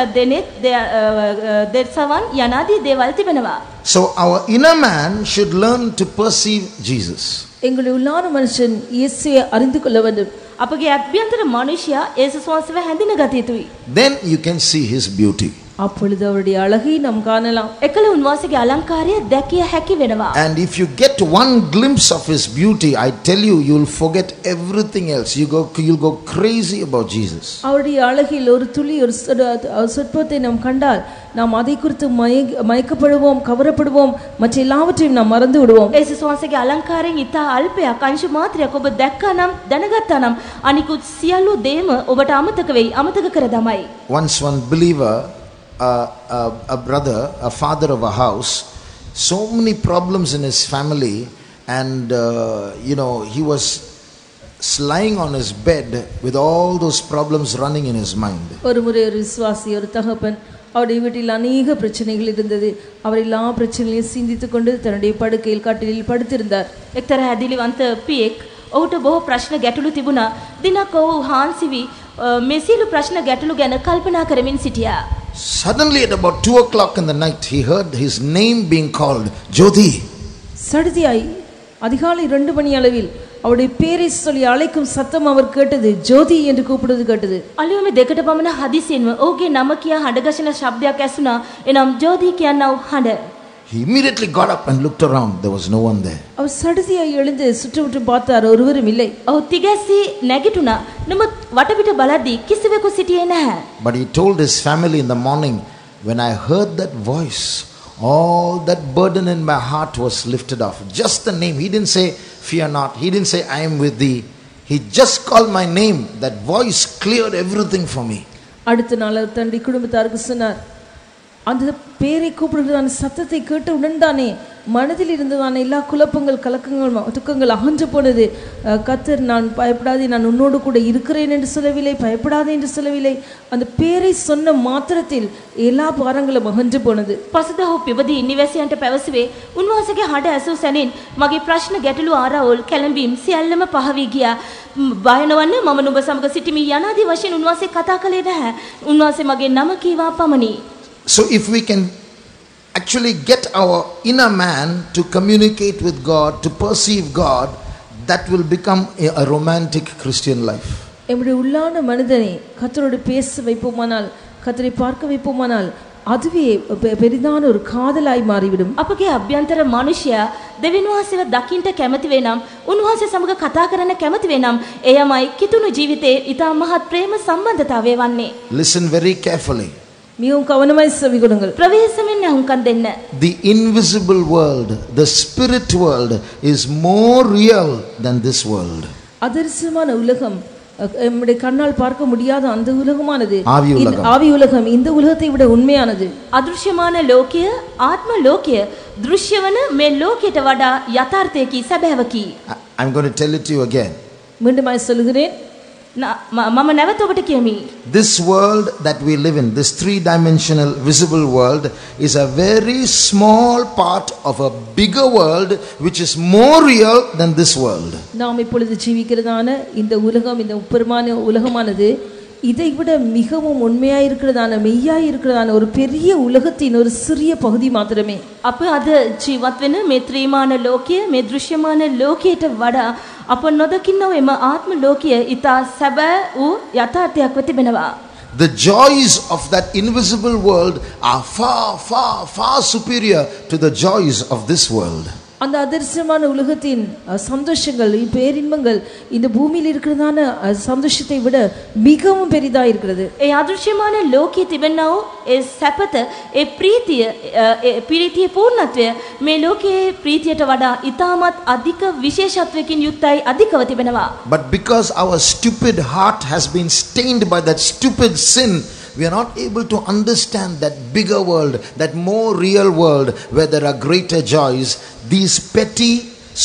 දෙසවන් යනාදී දේවල් තිබෙනවා. So our inner man should learn to perceive Jesus. எங்களுடைய உள்ளான மனுஷன் இயேசுவை அறிந்து கொள்ள வேண்டும். අපගේ අභ්‍යන්තර මනුෂ්‍යයා යේසුස් වහන්සේව හැඳින ගත යුතුයි. Then you can see his beauty. அப்பொழுது அவருடைய அழகை நாம் காணலாம். එකල උන්වහන්සේගේ අලංකාරය දැකිය හැකි වෙනවා. And if you get one glimpse of his beauty, I tell you, you'll forget everything else. You'll go crazy about Jesus. அவருடைய அழகில் ஒரு துளி ஒரு சொற்பத்தை நாம் கண்டால் நாம் அதை குறித்து மயக்கப்படுவோம், கவரப்படுவோம், மற்ற எல்லாவற்றையும் நாம் மறந்து விடுவோம். යේසුස් වහන්සේගේ අලංකාරයෙන් ඉතා අල්පයක් අංශ මාත්‍රයක් ඔබ දැක්කා නම් දැනගත්තා නම් අනිකුත් සියලු දේම ඔබට අමතක වෙයි, අමතක කර දමයි. Once one believer, a brother, a father of a house, so many problems in his family, and he was lying on his bed with all those problems running in his mind. ஒரு முறை ஒரு விசுவாசி, ஒரு தகப்பன், அவருடைய வீட்டில் அநேக பிரச்சனைகள் இருந்தது. அவர் எல்லா பிரச்சனைகளையும் சிந்தித்துக் கொண்டு தன்னுடைய படுக்கையில் கட்டிலில் படுத்திருந்தார். එක්තරා ඇදිලිවන්ත පියෙක් ඔහුට බොහෝ ප්‍රශ්න ගැටලු තිබුණා. දිනක් ඔහු හාන්සි වී මේ සියලු ප්‍රශ්න ගැටලු ගැන කල්පනා කරමින් සිටියා. Suddenly at about 2 o'clock in the night, he heard his name being called, Jyoti. சடுதியாய் அதிகாலை 2 மணி அளவில் அவருடைய பேரை சொல்லி அழைக்கும் சத்தம் அவர் கேட்டது. ஜோதி என்று கூப்பிடுவது கேட்டது. අලියොමේ දෙකට පමණ හදිසියෙන්ම ඔහුගේ නම කියා හඬගසන ශබ්දයක් ඇසුණා. එනම් ජෝති කියනව හඬ. He immediately got up and looked around. There was no one there. அவர் சடுதியாய் எழுந்து சுற்றுமுற்றும் பார்த்தார். ஒருவரும் இல்லை. ඔහු තිගැසී නැගිටුණා. නමුත් වටපිට බලද්දී කිසිවෙකු සිටියේ නැහැ. But he told his family in the morning, when I heard that voice, all that burden in my heart was lifted off. Just the name. He didn't say, fear not. He didn't say, I am with thee. He just called my name. That voice cleared everything for me. அடுத்த நாள் தன்னுடைய குடும்பத்தாருக்கு சொன்னார், அந்த பேரை கூப்பிடுகிறதான சத்தத்தை கேட்ட உடன் தானே மனதில் இருந்ததான எல்லா குழப்பங்கள், கலக்கங்கள், துக்கங்கள் அகன்று போனது. கர்த்தர் நான் பயப்படாதே, நான் உன்னோடு கூட இருக்கிறேன் என்று சொல்லவில்லை, பயப்படாதே என்று சொல்லவில்லை. அந்த பேரை சொன்ன மாத்திரத்தில் எல்லா பாரங்களும் அகன்று போனது. පසුද ඔහු පිබදී නිවැසියන්ට පැවසුවේ, උන්වහන්සේගේ හඬ ඇසූ සැනින් මගේ ප්‍රශ්න ගැටලු ආරවුල් කැළඹීම් සියල්ලම පහ වී ගියා. බය නොවන්න, මම නුඹ සමග සිටිමි යනාදී වශයෙන් උන්වහන්සේ කතා කළේ නැහැ. උන්වහන්සේ මගේ නම කීවා පමණි. So if we can actually get our inner man to communicate with God, to perceive God, that will become a romantic Christian life. நம்முடைய உள்ளான மனிதனை கர்த்தரோடு பேச வைப்போமானால், கர்த்தரை பார்க்க வைப்போமானால், அதுவே பெரிதான ஒரு காதலாய் மாறிவிடும். අපගේ අභ්‍යන්තර මනුෂ්‍යයා දෙවියන් වහන්සේව දකින්න කැමති වෙනම්, උන්වහන්සේ සමග කතා කරන්න කැමති වෙනම්, එයමයි කිතුණු ජීවිතයේ ඊටා මහත් ප්‍රේම සම්බන්ධතාවය වන්නේ. Listen very carefully. மிகவும் கவனமாய் செவி கொடுங்கள். ප්‍රවේශමෙන් අහුම්කම් දෙන්න. The invisible world, the spirit world, is more real than this world. அதரிசமான உலகம், நம்முடைய கண்ணால் பார்க்க முடியாத அந்த உலகமானது, ஆவி உலகம் இந்த உலகத்தை விட உண்மையானது. අදෘශ්‍යමාන ලෝකය, ආත්ම ලෝකය දෘශ්‍යවන මේ ලෝකයට වඩා යථාර්ථයකී සැබෑවකී. I'm going to tell it to you again. மீண்டுமாய் சொல்கிறேன். මම නැවත ඔබට කියමි. This world that we live in, this three-dimensional visible world, is a very small part of a bigger world which is more real than this world. நாம் இப்பொழுது ஜீவிக்கிறதான இந்த உலகம், இந்த உப்பரமான உலகமானது இதை விட மிகவும் உண்மையாய் இருக்கிறதான, மெய்யாய் இருக்கிறதான ஒரு பெரிய உலகத்தின் ஒரு சிறிய பகுதி மாத்திரமே. අප අද ජීවත් වෙන මේ ත්‍රිමාන ලෝකය, මේ දෘශ්‍යමාන ලෝකයට වඩා අප නොදකින්නව එම ආත්ම ලෝකය ඊට සැබෑ වූ යථාර්ථයක් වෙ තිබෙනවා. the joys of that invisible world are far, far, far superior to the joys of this world. அந்த அதிர்ஷ்டமான உலகத்தின் சந்தோஷங்கள் பேரின்பங்கள் இந்த பூமியில் இருக்கிறதான சந்தோஷத்தை விட மிகவும் பெரிதா இருக்கிறது. ඒ අදෘශ්‍යමාන ලෝකයේ තිබෙනා වූ ඒ සැපත ඒ ප්‍රීතිය පූර්ණත්වය මේ ලෝකයේ ප්‍රීතියට වඩා ඉතාමත් අධික විශේෂත්වයකින් යුක්තයි අධිකව තිබෙනවා. But because our stupid heart has been stained by that stupid sin, we are not able to understand that bigger world, that more real world where there are greater joys. These petty,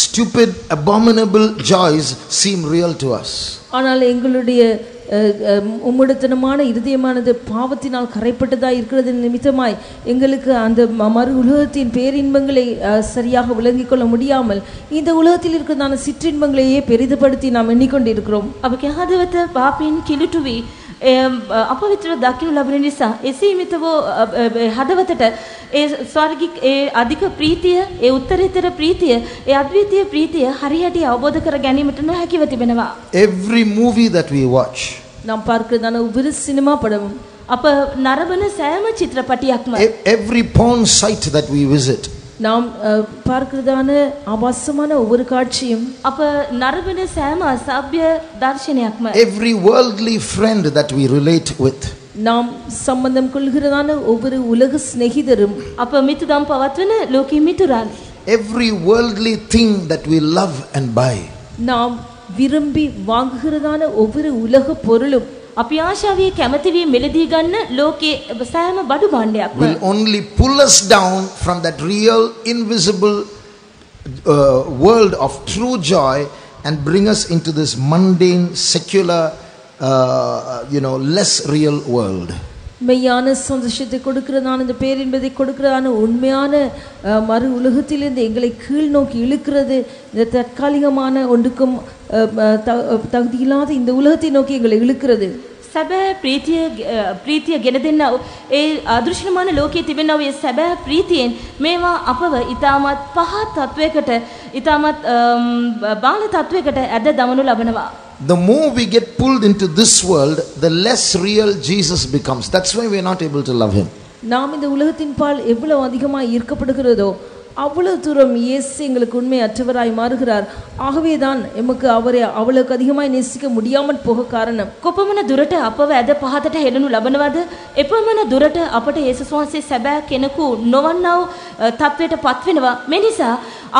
stupid, abominable joys seem real to us. ஆனால் எங்களுடைய உம்முடத்தனமான இதயமானது பாவத்தினால் கரைப்பட்டதா இருக்கிறது நிமித்தமாய் எங்களுக்கு அந்த மறு உலகத்தின் பேரின்பங்களை சரியாக விளங்கிக் கொள்ள முடியாமல் இந்த உலகத்தில் இருக்கிறதான சிற்றின்பங்களையே பெரிதுபடுத்தி நாம் எண்ணிக்கொண்டிருக்கிறோம். අපගේ හදවත පාපයෙන් කිලුටු වී අපවිත්‍ර දකින්න ලැබෙන නිසා එසීමිත වූ හදවතට ඒ ස්වර්ගික ඒ අධික ප්‍රීතිය ඒ උත්තරීතර ප්‍රීතිය ඒ අද්විතීය ප්‍රීතිය හරියට අවබෝධ කර ගැනීමට නොහැකිව තිබෙනවා. Every movie that we watch, நாம் பார்க்கிறதான ஒவ்வொரு சினிமா படமும் අප නරඹන සෑම චිත්‍රපටයක්ම every porn site that we visit, நாம் பார்க்கிறதான ஆபாசமான ஒவ்வொரு காட்சியும் අප නරඹන සෑම අසභ්‍ය දර්ශනයක්ම every worldly friend that we relate with, நாம் சம்பந்தம் கொள்கிறதான ஒவ்வொரு உலக சிநேகிதரும் අප මිතුදම් පවත්වන ලෝකී මිතුරන් every worldly thing that we love and buy, நாம் விரும்பி வாங்குகிறதான ஒவ்வொரு உலக பொருளும் අපි ආශාවී කැමති වී මෙලදී ගන්න ලෝකයේ සෑම බඩු භාණ්ඩයක්ම will only pull us down from that real invisible world of true joy and bring us into this mundane secular less real world. மெய்யான சந்தோஷத்தை கொடுக்கிறதான இந்த பேரின்பதை கொடுக்கிறதான உண்மையான மறு உலகத்திலிருந்து எங்களை கீழ் நோக்கி இழுக்கிறது இந்த தற்காலிகமான ஒன்றுக்கும் தகுதியில்லாத இந்த உலகத்தை நோக்கி எங்களை இழுக்கிறது. සැබෑ ප්‍රීතිය ගෙන දෙන්නා ඒ අදෘශ්‍යමාන ලෝකයේ තිබෙනා වූ සැබෑ ප්‍රීතියෙන් මේවා අපව ඊටමත් පහත් තත්වයකට ඊටමත් බාල තත්වයකට ඇද දමනු ලබනවා. The more we get pulled into this world, the less real Jesus becomes. That's why we are not able to love him. நாம் இந்த உலகத்தின் பால் எவ்வளவு அதிகமாக ஈர்க்கப்படுகிறதோ அவ்வளவு தூரம் இயேசு எங்களுக்கு உண்மையற்றவராய் மாறுகிறார். ஆகவேதான் எமக்கு அவரை அவளுக்கு அதிகமாய் நேசிக்க முடியாமல் போக காரணம். කොපමණ දුරට අපව ඇද පහතට හෙළනු ලබනවද? එපමණ දුරට අපට යේසුස් වහන්සේ සැබෑ කෙනෙකු නොවන්නා වූ තත්වයට පත් වෙනවා. මේ නිසා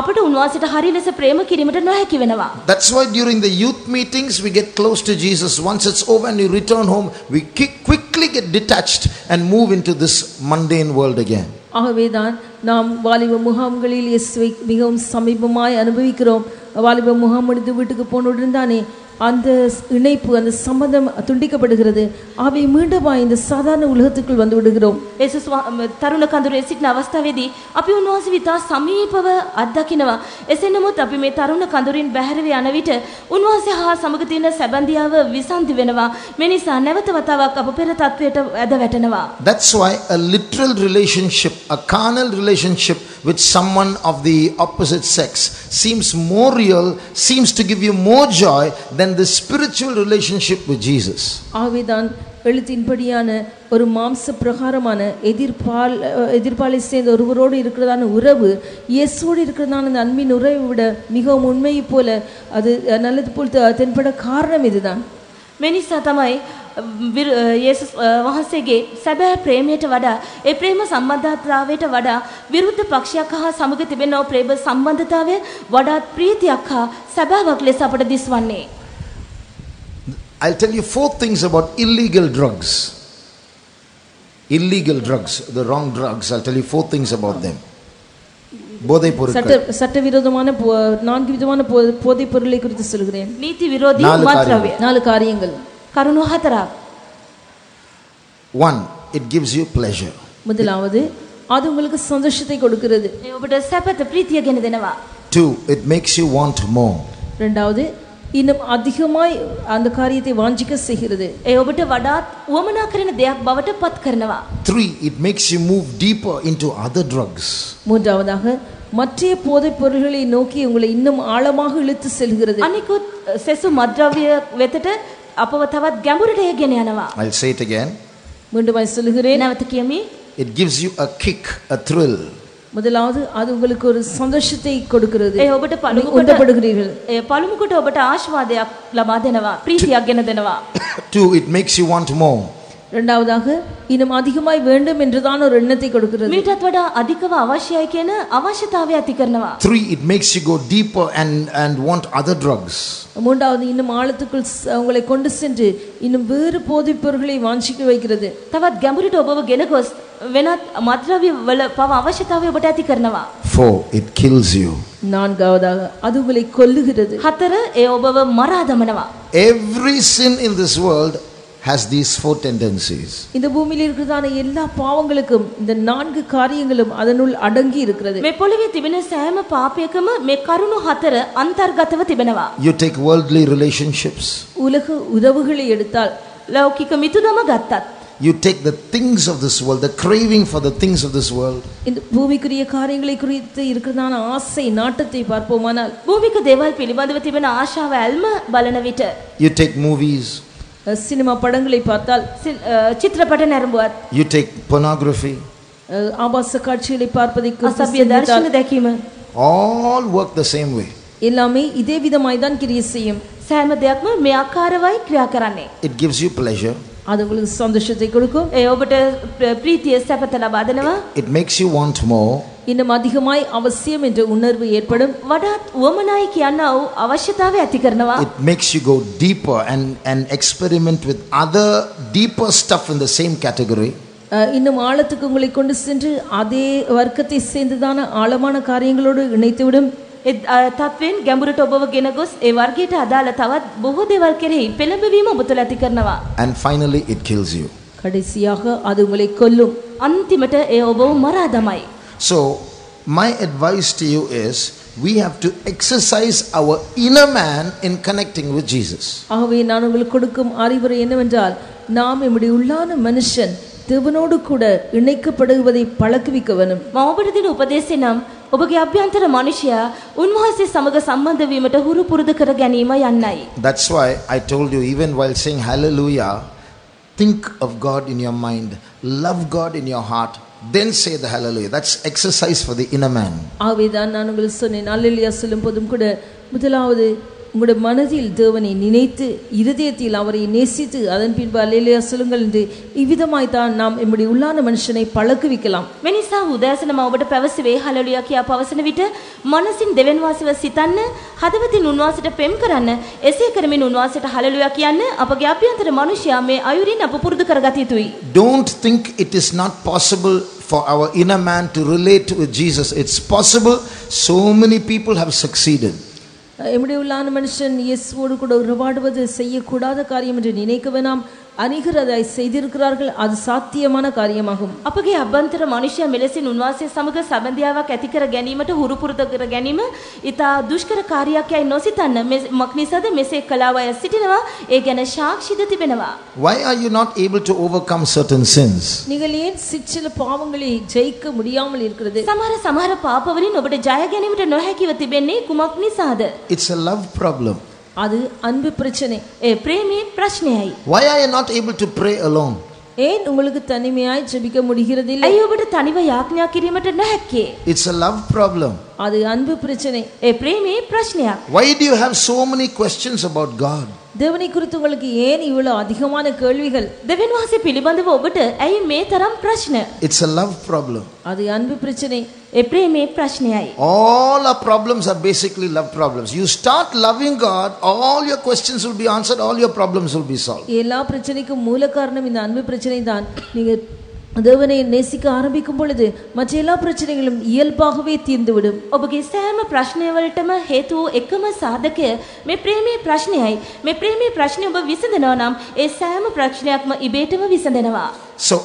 අපට උන්වහන්සේට හරිය ලෙස ප්‍රේම කිරීමට නොහැකි වෙනවා. That's why during the youth meetings we get close to Jesus. Once it's over and we return home, we quickly get detached and move into this mundane world again. ஆகவேதான் நாம் வாலிப முகாம்களில் இயேசுவை மிகவும் சமீபமாய் அனுபவிக்கிறோம். வாலிப முகாம் முடிந்து வீட்டுக்கு போனவுடன் தானே அந்த இணைப்பு அந்த சம்பந்தம் துண்டிக்கப்படுகிறது. ஆகவே மீண்டும் இந்த சாதாரண உலகத்துக்குள் வந்து விடுகிறோம். යේසුස් තරුණ කඳුරේ සිටින අවස්ථාවේදී අපි උන්වහන්සේ විතා සමීපව අත්දකිනවා. එසේ නමුත් අපි මේ තරුණ කඳුරින් බැහැර වී යන විට උන්වහන්සේ හා සමග තියෙන සැබඳියාව විසන්ධි වෙනවා. මේ නිසා නැවත වතාවක් අප පෙර තත්වයට ඇද වැටෙනවා. That's why a literal relationship, a carnal relationship with someone of the opposite sex seems more real, seems to give you more joy than the spiritual relationship with Jesus. ஆகவேதான் எழுத்தின்படியான ஒரு மாம்ச பிரகாரமான எதிர்பாலை சேர்ந்த ஒருவரோடு இருக்கிறதான உறவு இயேசுவோடு இருக்கிறதான அந்த அன்பின் உறவை விட மிகவும் உண்மையை போல அது நல்லது போல் தென்பட காரணம் இதுதான். මේ නිසා තමයි යේසුස් වහන්සේගේ සැබෑ ප්‍රේමයට වඩා ඒ ප්‍රේම සම්බන්ධතාවයට වඩා විරුද්ධ පක්ෂයක් හා සමග තිබෙන ප්‍රේම සම්බන්ධතාවය වඩාත් ප්‍රීතියක් හා සැබෑවක් ලෙස අපට දිස්වන්නේ. I'll tell you 4 things about illegal drugs. Illegal drugs, the wrong drugs. I'll tell you 4 things about them. போதை பொருட்கள். சட்டவிரோதமான 4 விதமான போதை பொருளை குறித்து சொல்கிறேன். நீதி விரோதி மாத்ரவ்‍ය 4 காரியங்கள். කරුණු 4ක්. 1, it gives you pleasure. முதலாவது அது உங்களுக்கு சந்தோஷத்தை கொடுக்கிறது. ඔබට සැපත ප්‍රීතිය ගෙන දෙනවා. 2, it makes you want more. இரண்டாவது இன்னும் அதிகமாய் அந்த காரியத்தை வாஞ்சிக்க செய்கிறது. ඒ ඔබට වඩාත් උවමනා කරන දෙයක් බවට පත් කරනවා. 3, it makes you move deeper into other drugs. மூன்றாவதாக மற்ற போதைப் பொருள்களை நோக்கி உங்களை இன்னும் ஆழமாக இழுத்து செல்கிறது. අනිකුත් සෙසු මද්‍රව්‍ය වෙතට අපව තවත් ගැඹුරට ගෙන යනවා. I'll say it again. மீண்டுமாய் சொல்லுகிறேன். නැවත කියමි. It gives you a kick, a thrill. முதலாவது அது உங்களுக்கு ஒரு சந்தோஷத்தை கொடுக்கிறது. ඒ ඔබට உந்தப்படுகிறீர்கள். පළමු කොට ඔබට ආශාදයක් ලබා දෙනවා. ප්‍රීතියක් ගෙන දෙනවා. 2, it makes you want more. இரண்டாவதாக இன்னும் அதிகமாய் வேண்டும் என்றுதான் ஒரு எண்ணத்தை கொடுக்கிறது. මීටත් වඩා අධිකව අවශ්‍යයි කියන අවශ්‍යතාවය ඇති කරනවා. 3, it makes you go deeper and want other drugs. மூன்றாவது இன்னும் ஆழத்துக்குள் உங்களை கொண்டு சென்று இன்னும் வேறு போதைப் பொருட்களை வாஞ்சிக்க வைக்கிறது. තවත් ගැඹුරට ඔබව ගෙන ගොස් වෙනත් මත්ද්‍රව්‍ය වල පව අවශ්‍යතාවය ඔබට ඇති කරනවා. 4, it kills you. நான்காவதாக அது உங்களை கொல்லுகிறது. 4 ඒ ඔබව මරා දමනවා. Every sin in this world has these 4 tendencies. இந்த பூமியில் இருக்கிறதான எல்லா பாவங்களுக்கும் இந்த 4 காரியங்களும் அதனுள் அடங்கி இருக்கிறது. මේ පොළවේ තිබෙන සෑම පාපයකම මේ කරුණු 4 අන්තර්ගතව තිබෙනවා. You take worldly relationships. உலக உறவுகளை எடுத்தால் ලෞකික මිතුනම ගත්තත් You take the things of this world, the craving for the things of this world. இந்த பூமிக்குரிய காரியங்களை குறித்து இருக்கிறதான ஆசை நாட்டத்தை பார்ப்போமானால் භූමික දේවල් පිළිබඳව තිබෙන ආශාව ඇල්ම බලන විට You take movies. சினிமா படங்களை பார்த்தால் චිත්‍රපට නැරඹුවත් You take pornography. ஆபாச காட்சிகளை பார்ப்பதை අසභ්‍ය දර්ශන දැකීම All work the same way. எல்லாமே இதே விதமாய் தான் கிரியை செய்யும். සෑම දෙයක්ම මේ ආකාරවයි ක්‍රියා කරන්නේ. It gives you pleasure. அது உங்களுக்கு சந்தோஷத்தை கொடுக்கும். ඒ ඔබට ප්‍රීතිය සැපත ලබා දෙනවා. It makes you want more. இன்னும் அதிகமாய் அவசியம் என்ற உணர்வு ஏற்படும். වඩාත් උවමනායි කියනා වූ අවශ්‍යතාවය ඇති කරනවා. It makes you go deeper and experiment with other deeper stuff in the same category. இன்னும் ஆழத்துக்கு உங்களை கொண்டு சென்று அதே வர்க்கத்தை சேர்ந்ததான ஆழமான காரியங்களோடு இணைத்துவிடும். තත්වෙන් ගැඹුරට ඔබව ගෙන ගොස් ඒ වර්ගයට අදාළ තවත් බොහෝ දේවල් කෙරෙහි පෙළඹවීම ඔබ තුළ ඇති කරනවා. And finally it kills you. கடைசியாக அது உங்களை கொல்லும். අන්තිමට ඒ ඔබව මරා දමයි. So my advice to you is we have to exercise our inner man in connecting with Jesus. ஆகவே நான் உங்களுக்கு கொடுக்கும் அறிவுரை என்னவென்றால் நாம் நம்முடைய உள்ளான மனுஷன் தேவனோடு கூட இணைக்கப்படுவதை பழக்குவிக்க வேண்டும். මම ඔබට දෙන උපදේශය නම් ඔබගේ අභ්‍යන්තර මනුෂ්‍යයා උන්වහන්සේ සමග සම්බන්ධ වීමට හුරු පුරුදු කර ගැනීම යන්නයි. That's why I told you, even while saying hallelujah, think of God in your mind, love God in your heart, then say the hallelujah. That's exercise for the inner man. ஆகவே தான் நான் உங்களுக்கு சொன்னேன், அல்லேலூயா சொல்லும் போதும் கூட முதலாவது உங்களுடைய மனதில் தேவனை நினைத்து இருதயத்தில் அவரை நேசித்து அதன் பின்பு அல்லேலூயா சொல்லுங்கள் என்று இவ்விதமாய் தான் நாம் நம்முடைய உள்ளான மனுஷனை பழக்குவிக்கலாம். මෙනිසා උදෑසන මම ඔබට පැවසුවේ හලලුයා කියා පවසන විට මනසින් දෙවන් වාසිව සිතන්න, හදවතින් උන්වහන්සේට පෙම් කරන්න, එසේ කරමින් උන්වහන්සේට හලලුයා කියන්න අපගේ අභ්‍යන්තර මනුෂ්‍යයා මේ අයුරින් අප පුරුදු කරගත යුතුයි. Don't think it is not possible for our inner man to relate with Jesus. It's possible. So many people have succeeded. நம்முடைய உள்ளான மனுஷன் இயேசுவோடு கூட உறவாடுவது செய்யக்கூடாத காரியம் என்று நினைக்க வேண்டாம். அநேகர் அதை செய்திருக்கிறார்கள். அது சாத்தியமான காரியமாகும். අපගේ අභ්‍යන්තර මනුෂ්‍යයා මෙලෙසින් උන්වහන්සේ සමග සම්බන්ධතාවක් ඇති කර ගැනීමට හුරු පුරුදු කර ගැනීම ඉතා දුෂ්කර කාර්යයක් යයි නොසිතන්න. මක්නිසාද මෙසේ කලාව අය සිටිනවා. ඒ ගැන සාක්ෂිද තිබෙනවා. Why are you not able to overcome certain sins? நீங்கள் ஏன் சிற்சில பாவங்களை ஜெயிக்க முடியாமல் இருக்கிறது? සමහර පාප වලින් ඔබට ජය ගැනීමට නොහැකිව තිබෙන්නේ කුමක් නිසාද? It's a love problem. அது அன்பு பிரச்சனை. ඒ ප්‍රේමී ප්‍රශ්නයයි. Why are you not able to pray alone? ஏன் உங்களுக்கு தனிமையாய் ஜெபிக்க முடிகிறதில்லை? ඇයි ඔබට තනිව යාඥා කිරීමට නොහැක්කේ? It's a love problem. அது அன்பு பிரச்சனை. ඒ ප්‍රේමී ප්‍රශ්නයක්. Why do you have so many questions about God? தேவனை குறித்து உங்களுக்கு ஏன் இவ்வளவு அதிகமான கேள்விகள்? දෙවියන් වහන්සේ පිළිබඳව ඔබට ඇයි මේ තරම් ප්‍රශ්න? It's a love problem. அது அன்பு பிரச்சனை. ඒ ප්‍රේමී ප්‍රශ්නයයි. All our problems are basically love problems. You start loving God, all your questions will be answered, all your problems will be solved. எல்லா பிரச்சனைக்கும் மூல காரணம் இந்த அன்பு பிரச்சனை தான். நீங்க தேவனை நேசிக்க ஆரம்பிக்கும் பொழுது மற்ற எல்லா பிரச்சனைகளும் இயல்பாகவே தீர்ந்துவிடும். ඔබගේ සෑම ප්‍රශ්නවලටම හේතුව එකම සාධකය මේ ප්‍රේමී ප්‍රශ්නයයි. මේ ප්‍රේමී ප්‍රශ්නය ඔබ විසඳනවා නම් ඒ සෑම ප්‍රශ්නයක්ම ඉබේටම විසඳෙනවා. So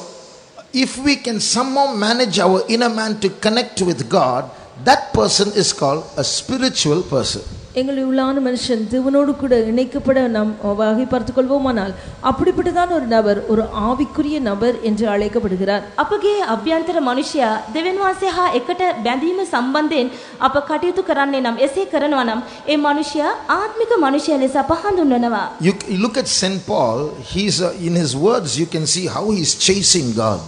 if we can somehow manage our inner man to connect with God, that person is called a spiritual person. எங்களுடைய உள்ளான மனுஷன் தேவனோடு கூட இணைக்கப்பட நாம் வகைப்படுத்திக் கொள்வோமானால் அப்படிப்பட்டதான ஒரு நபர் ஒரு ஆவிக்குரிய நபர் என்று அழைக்கப்படுகிறார். අපගේ අභ්‍යන්තර මනුෂ්‍යයා දෙවියන් වහන්සේ හා එකට බැඳීම සම්බන්ධයෙන් අප කටයුතු කරන්නේ නම් එසේ කරනවා නම් ඒ මනුෂ්‍යයා ආත්මික මනුෂ්‍යය ලෙස අප හඳුන්වනවා. You look at Saint Paul, in his words you can see how he's chasing God.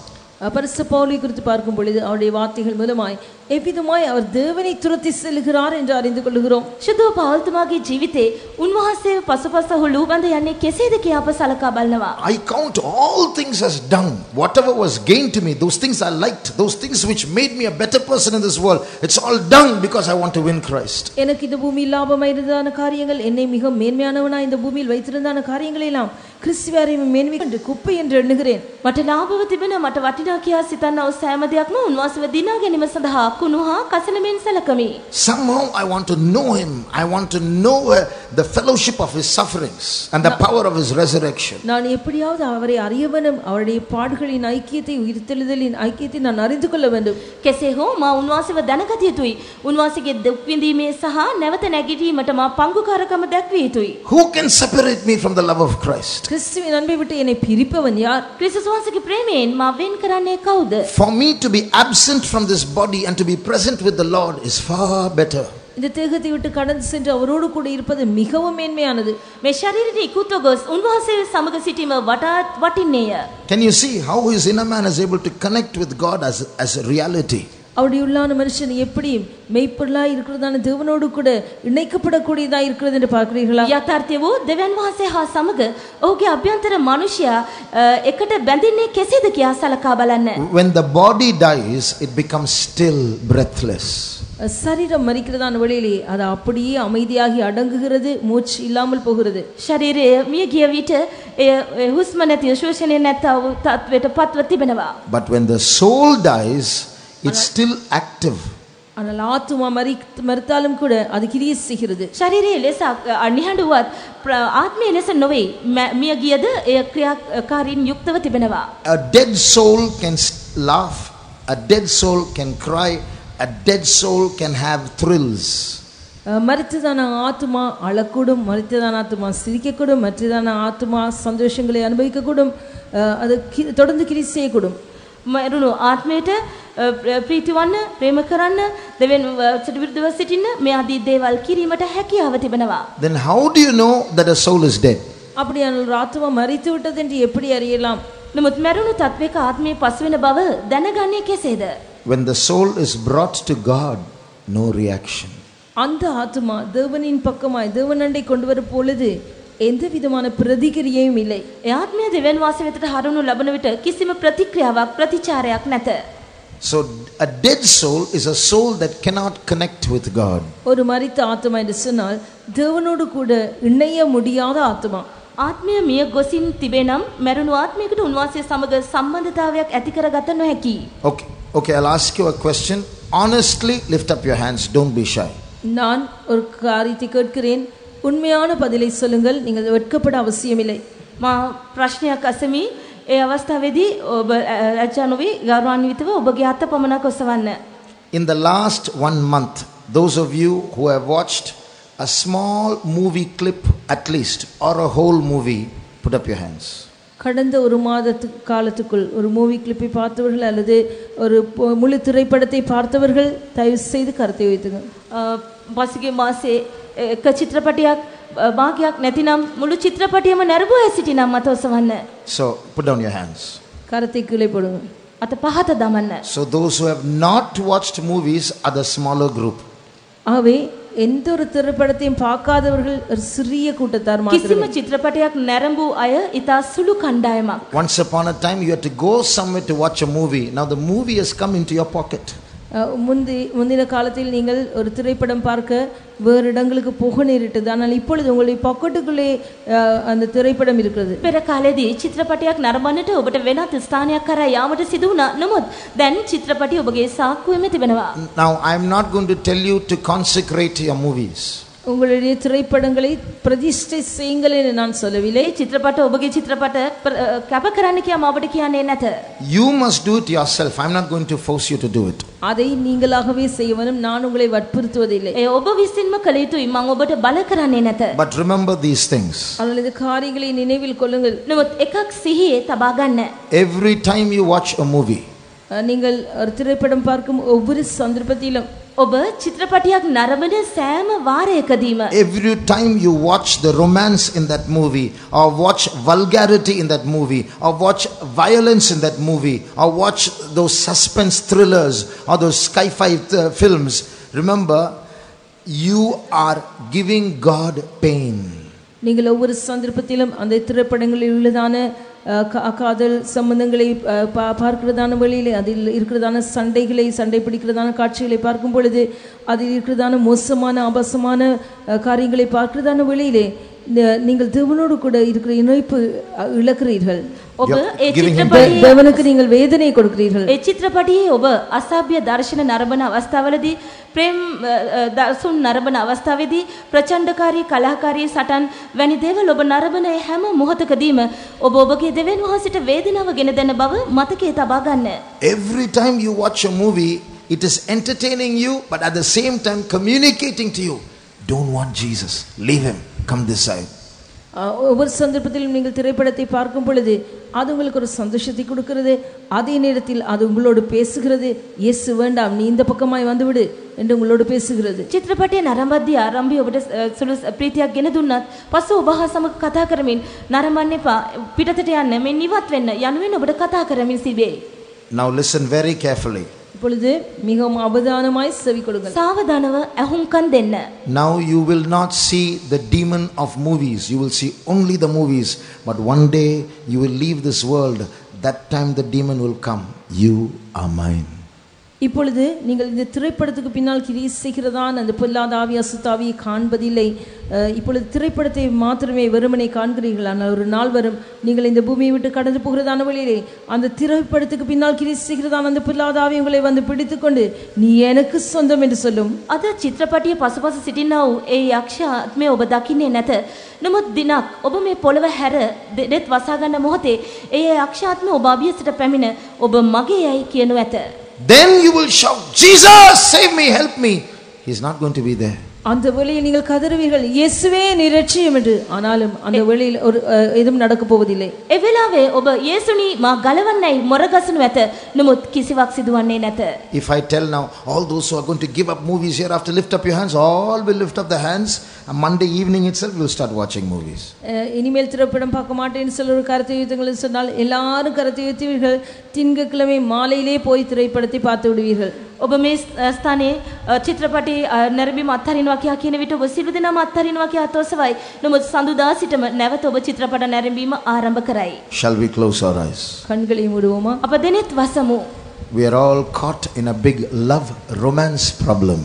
பரிசுத்த பவுலை குறித்து பார்க்கும் பொழுது அவருடைய வார்த்தைகள் மூலமாய் எவ்விதமாய் அவர் தேவனை துரத்தி செல்கிறார் என்று அறிந்து கொள்கிறோம். ශුද්ධ පෞල්තුමාගේ ජීවිතේ උන්වහන්සේ පසුපස හුළු බඳ යන්නේ කෙසේද කියා අප සලකා බලනවා. I count all things as dung. Whatever was gained to me, those things I liked, those things which made me a better person in this world, it's all dung because I want to win Christ. எனக்கு இந்த பூமியில் லாபமாய் இருந்ததான காரியங்கள், என்னை மிக மேன்மையானவனாய் இந்த பூமியில் வைத்திருந்தான காரியங்களை எல்லாம் கிறிஸ்துவை மேன்மை என்று குப்பை என்று எண்ணுகிறேன். මට ලාභව තිබෙන මට වටිනා කියා සිතන්නව සෑම දෙයක්ම උන්වහන්සේව දිනා ගැනීම සඳහා කුණු හා කසලමින් සැලකමි. Somehow I want to know him. I want to know the fellowship of his sufferings and the power of his resurrection. நான் எப்படியாவது அவரை அறிய வேண்டும், அவருடைய பாடுகளின் ஐக்கியத்தை, உயிர்த்தெழுதலின் ஐக்கியத்தை நான் அறிந்து கொள்ள வேண்டும். කෙසේ හෝ මා උන්වහන්සේව දැනගත යුතුයි. උන්වහන්සේගේ දුක් විඳීමේ සහ නැවත නැගිටීමට මා පංගුකාරකම දැක්විය යුතුයි. Who can separate me from the love of Christ? கிறிஸ்துவின் அன்பை விட்டு என்னை பிரிப்பவன் யார்? ක්‍රිස්තුස් වහන්සේගේ ප්‍රේමයෙන් මා වෙන් කරන්නේ කවුද? For me to be absent from this body and to be present with the Lord is far better. இந்த தேகத்தை விட்டு கடந்து சென்று அவரோடு கூட இருப்பது மிகவும் மேன்மையானது. මේ ශරීරයේ ඉක්ුත්ව ගොස් උන්වහන්සේ සමග සිටීම වඩාත් වටින්නේය. Can you see how his inner man is able to connect with God as a reality? அவருடைய உள்ளான மனுஷன் எப்படி மெய்ப்பொருளாய் இருக்கிறதான தேவனோடு கூட இணைக்கப்படக்கூடியதாக இருக்கிறது என்று பார்க்கிறீர்களா? යථාර්ථය වූ දෙවියන් වහන්සේ හා සමග ඔහුගේ අභ්‍යන්තර මනුෂ්‍යයා එකට බැඳින්නේ කෙසේද කියා සලකා බලන්න. When the body dies, it becomes still, breathless. சரீரம் மரிக்கிறதான வேளையிலே அது அப்படியே அமைதியாகி அடங்குகிறது, மூச்சு இல்லாமல் போகிறது. ශරීරය මිය ගිය විට හුස්ම නැති ශ්වසනය නැතව තත්වයට පත්ව තිබෙනවා. But when the soul dies, it's still active. ஆனால் ஆத்துமா மரித்தாலும் கூட அது கிரியை செய்கிறது. ශරීරයේ ලෙස නිහඬුවත් ආත්මීය ලෙස නොවේ. මිය ගියද එය ක්‍රියාකාරීන් යුක්තව තිබෙනවා. A dead soul can laugh, a dead soul can cry, a dead soul can have thrills. மரித்ததான ஆத்துமா அழக்கூடும், மரித்ததான ஆத்துமா சிரிக்கக்கூடும், மரித்ததான ஆத்துமா சந்தோஷங்களை அனுபவிக்கக்கூடும், அது தொடர்ந்து கிரியை செய்யக்கூடும். මරුණු ආත්මයට ප්‍රීති වන්න, ප්‍රේම කරන්න, දෙවියන් විරුද්ධව සිටින්න මේ ආදී දේවල් කිරීමට හැකියාව තිබෙනවා. Then how do you know that a soul is dead? அப்படியானால் ஒரு ஆத்துமா மரித்து விட்டது என்று எப்படி அறியலாம்? නමුත් මරුණු තත්වයක ආත්මය පසුවෙන බව දැනගන්නේ කෙසේද? When the soul is brought to God, no reaction. அந்த ஆத்துமா தேவனின் பக்கமாய் தேவனண்டை கொண்டு வரும் பொழுது எந்த விதமான பிரதிகிரியையும் இல்லை. ඒ ආත්මය දෙවියන් වාසය වෙතට හරවනු ලබන විට කිසිම ප්‍රතික්‍රියාවක් ප්‍රතිචාරයක් නැත. So a dead soul is a soul that cannot connect with God. ஒரு மரித்த ஆத்துமா என்று சொன்னால் தேவனோடு கூட இணைய முடியாத ஆத்துமா. ආත්මය මිය ගොසින් තිබේ නම් මරුණු ආත්මයකට උන්වහන්සේ සමග සම්බන්ධතාවයක් ඇති කරගත නොහැකි. Okay, I'll ask you a question. Honestly, lift up your hands. Don't be shy. நான் ஒரு காரியத்தை கேட்கிறேன், உண்மையான பதிலை சொல்லுங்கள், நீங்கள் வெட்கப்பட அவசியமில்லை. මා ප්‍රශ්නයක් අසමි. ඒ අවස්ථාවේදී ඔබ රජානුවි ගෞරවාන්විතව ඔබගේ අත පමණක් ඔසවන්න. In the last 1 month, those of you who have watched a small movie clip at least or a whole movie, put up your hands. கடந்த ஒரு காலத்துக்குள் ஒரு மூவி கிளிப்பை பார்த்தவர்கள் அல்லது ஒரு முழு திரைப்படத்தை பார்த்தவர்கள் தயவு செய்து கருத்தை வைத்துங்க. පසුගිය මාසේ එක චිත්‍රපටයක් භාගයක් නැතිනම් මුළු චිත්‍රපටියම නැරඹුවා සිටිනම් මත ඔසවන්න. So put down your hands. கரத்தை கீழே போடுங்க. අත පහත දමන්න. So those who have not watched movies are the smaller group. ஆகவே எந்த ஒரு திரைப்படத்தையும் பார்க்காதவர்கள் ஒரு சிறிய கூட்டத்தார் කිසිම மாத்திரமே. චිත්‍රපටයක් නැරඹූ අය ඉතා සුළු කණ්ඩායමක්. Once upon a time you had to go somewhere to watch a movie. Now the movie has come into your pocket. முந்தின காலத்தில் நீங்கள் ஒரு திரைப்படம் பார்க்க வேறு இடங்களுக்கு போக நேரிட்டது. ஆனால் இப்பொழுது உங்களுடைய பாக்கெட்டுக்குள்ளே அந்த திரைப்படம் இருக்கிறது. පෙර කාලේදී චිත්‍රපටයක් නරඹන්නට ඔබට වෙනත් ස්ථානයක් කරා යාමට සිදු වුණා. නමුත් දැන් චිත්‍රපටි ඔබගේ සාක්කුවෙම තිබෙනවා. Now I am not going to tell you to consecrate your movies. உங்களுடைய திரைப்படங்களை பிரதிஷ்டை செய்யுங்கள் என்று நான் சொல்லவில்லை. චිත්‍රපට ඔබගේ චිත්‍රපට කැප කරන්න කියා මම ඔබට කියන්නේ නැත. You must do it yourself. I am not going to force you to do it. அதை நீங்களாகவே செய்ய வேண்டும், நான் உங்களை வற்புறுத்துவதில்லை. ඒ ඔබ විසින්ම කළ යුතුයි. මම ඔබට බල කරන්නේ නැත. But remember these things. ஆனால் இந்த காரியங்களை நினைவில் கொள்ளுங்கள். නමුත් එකක් සිහියේ තබා ගන්න. Every time you watch a movie, நீங்கள் ஒரு திரைப்படம் பார்க்கும் ஒவ்வொரு சந்தர்ப்பத்திலும் ඔබ චිත්‍රපටයක් නරඹන සෑම වාරයකදීම every time you watch the romance in that movie, or watch vulgarity in that movie, or watch violence in that movie, or watch those suspense thrillers or those sci-fi films, remember, you are giving God pain. நீங்கள் ஒவ்வொரு சந்தர்ப்பத்திலும் அந்த திரைப்படங்களில் உள்ளதான காதல் சம்பந்தங்களை பார்க்கிறதான வழியிலே, அதில் இருக்கிறதான சண்டை பிடிக்கிறதான காட்சிகளை பார்க்கும் பொழுது, அதில் இருக்கிறதான மோசமான ஆபாசமான காரியங்களை பார்க்கிறதான வழியிலே நீங்கள் தேவனோடு கூட இருக்கிற இணைப்பு இழக்கிறீர்கள். ඔබ ඒ චිත්‍රපටයේ தேவனுக்கு நீங்கள் வேதனை கொடுக்கிறீர்கள். ඒ චිත්‍රපටයේ ඔබ අසභ්‍ය දර්ශන නරඹන අවස්ථාවලදී, ප්‍රේම දර්ශන නරඹන අවස්ථාවේදී, ප්‍රචණ්ඩකාරී කලහකාරී සටන් වැනි දේවල් ඔබ නරඹන ඒ හැම මොහොතකදීම ඔබ ඔබගේ දෙවියන් වහන්සේට වේදනාව ගෙන දෙන බව මතකයේ තබා ගන්න. Every time you watch a movie, it is entertaining you, but at the same time communicating to you, don't want Jesus, leave him, come this side. ஒவ்வொரு சந்தர்ப்பத்திலும் நீங்கள் திரைப்படத்தை பார்க்கும் பொழுது அது உங்களுக்கு ஒரு சந்தோஷத்தை கொடுக்கிறது, அதே நேரத்தில் அது உங்களோடு பேசுகிறது, இயேசு வேண்டாம், நீ இந்த பக்கமாய் வந்துவிடு என்று உங்களோடு பேசுகிறது. චිත්‍රපටයේ නරඹද්දී ආරම්භය ඔබට සුළු ප්‍රීතියක් ගෙන දුන්නත් පසු ඔබ හා සමග කතා කරමින් නරඹන්න එපා, පිටතට යන්න, මේ නිවත් වෙන්න යනුවෙන් ඔබට කතා කරමින් සිටේ. Now listen very carefully. இப்பொழுது மிகவும் அவதானமாய் செவி கொடுங்கள். සාවධානව ඇහුම්කන් දෙන්න. Now you will not see the demon of movies, you will see only the movies, but one day you will leave this world, that time the demon will come, you are mine. இப்பொழுது நீங்கள் இந்த திரைப்படத்துக்கு பின்னால் கிரியை செய்கிறதான் அந்த பொல்லாத ஆவி அசுத்தாவியை காண்பதில்லை. இப்பொழுது திரைப்படத்தை மாத்திரமே வெறுமனை காண்கிறீர்கள். ஆனால் ஒரு நாள் வரும், நீங்கள் இந்த பூமியை விட்டு கடந்து போகிறதான வழியிலே அந்த திரைப்படத்துக்கு பின்னால் கிரியை செய்கிறதான அந்த பொல்லாத ஆவி உங்களை வந்து பிடித்துக்கொண்டு நீ எனக்கு சொந்தம் என்று சொல்லும். අද චිත්‍රපටයේ පසුපස සිටිනා වූ ඒ යක්ෂ ආත්මය ඔබ දකින්නේ නැත. නමුත් දිනක් ඔබ මේ පොළව හැර දෙත් වසා ගන්න මොහොතේ ඒ යක්ෂ ආත්මය ඔබ අභියසට පැමිණ ඔබ මගේ යයි කියනු ඇත. Then you will shout, Jesus, save me, help me. He is not going to be there. அந்த வேளையில் நீங்கள் கதறுவீர்கள், இயேசுவே நீர் ரட்சியும் என்று. ஆனாலும் அந்த வேளையில் ஒரு எதுவும் நடக்க போவதில்லை. ඒ වෙලාවේ ඔබ යේසුනි මා ගලවන්නයි මොරගසනු ඇත. නමුත් කිසිවක් සිදුවන්නේ නැත. If I tell now, all those who are going to give up movies here after lift up your hands, all will lift up their hands, and Monday evening itself we will start watching movies. இனிமேல் திரைப்படம் பார்க்க மாட்டேன்னு சொல்ல ஒரு கருத்தை வைத்துங்கள் சொன்னால் எல்லாரும் கருத்தை வைத்தீர்கள், திங்கட்கிழமை மாலையிலே போய் திரைப்படத்தை பார்த்து விடுவீர்கள். ඔබ මේ ස්ථානයේ චිත්‍රපටි නැරඹීම අත්හරිනවා කියන විට ඔබ සිළු දෙනාම අත්හරිනවා කියා තෝසවයි. නමුත් සඳුදා සිටම නැවත ඔබ චිත්‍රපට නැරඹීම ආරම්භ කරයි. Shall we close our eyes? கண்களை மூடுவோமா? අප දෙනෙත් වසමු. We are all caught in a big love romance problem.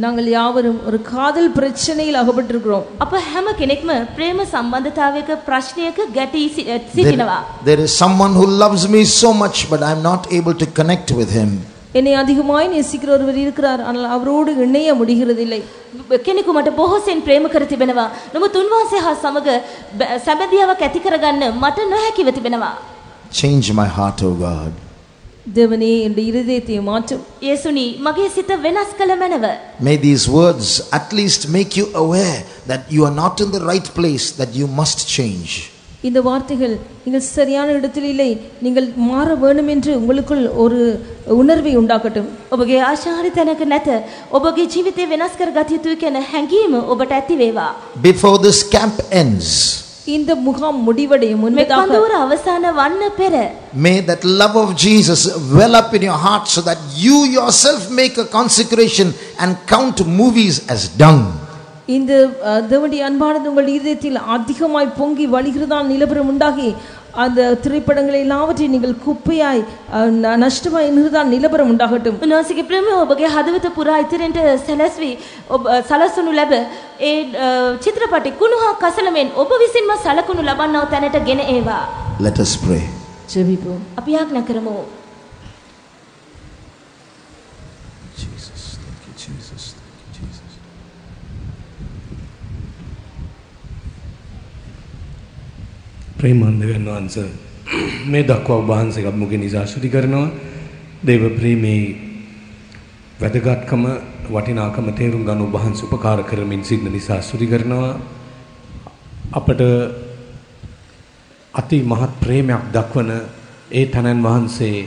நாங்கள் யாவரும் ஒரு காதல் பிரச்சனையில் அகப்பட்டிருக்கிறோம். අප හැම කෙනෙක්ම ප්‍රේම සම්බන්ධතාවයක ප්‍රශ්නයක ගැටී සිටිනවා. There is someone who loves me so much, but I am not able to connect with him. என்னை அதிகமாய் நேசிக்கிற ஒருவர் இருக்கிறார், ஆனால் அவரோடு இணைய முடிகிறதில்லை. කෙනෙකු මට බොහෝසෙන් ප්‍රේම කර තිබෙනවා. නමුත් උන්වහන්සේ හා සමග සැබෑදියාවක් ඇති කරගන්න මට නොහැකිව තිබෙනවා. Change my heart, O God. தேவனே என் இருதயத்தை மாற்றும். යේසුනි මගේ සිත වෙනස් කළ මැනව. May these words at least make you aware that you are not in the right place, that you must change. இந்த வார்த்தைகள் நீங்கள் சரியான இடத்தில் இல்லை, நீங்கள் மாற வேண்டும் என்று உங்களுக்குள் ஒரு உணர்வை உண்டாக்கட்டும். ඔබගේ ආශාහරි තැනක නැත. ඔබගේ ජීවිතේ වෙනස් කර ගත යුතුයි කියන හැඟීම ඔබට ඇති වේවා. Before this camp ends, இந்த முகாம் முடிவடையும் මේ முன்பதாக කඳවුර අවසන් වන්න පෙර may that love of Jesus well up in your heart, so that you yourself make a consecration and count movies as dung. இந்த தேவனுடைய அன்பானது உங்கள் இதயத்தில் அதிகமாய் பொங்கி வழிகிறதால் நிலவரம் உண்டாகி அந்த திரைப்படங்களை எல்லாவற்றையும் நீங்கள் குப்பையாய் நஷ்டமாய் நிறுதான் நிலவரம் உண்டாகட்டும். උන්වහන්සේගේ ප්‍රේමය ඔබගේ හදවත පුරා ඉතිරෙන්ට සැලැස්වි ඔබ සලසනු ලැබ ඒ චිත්‍රපටි කුණුහා කසලමෙන් ඔබ විසින්ම සලකුණු ලබන්නව තැනට ගෙන ඒවා. Let us pray. ஜெபிப்போம். අපි යාඥා කරමු. Jesus, thank you, Jesus, thank you, Jesus. ප්‍රේමන්දයන් වහන්සේ මේ දක්වා ඔබ වහන්සේගේ මුගේ නිසා ශුද්ධ කරනවා. දේව ප්‍රේමේ වැදගත්කම වටිනාකම තේරුම් ගන්න ඔබ වහන්සේ උපකාර කරමින් සිටින නිසා ස්තුති කරනවා. අපට අති මහත් ප්‍රේමයක් දක්වන ඒ තනන් වහන්සේ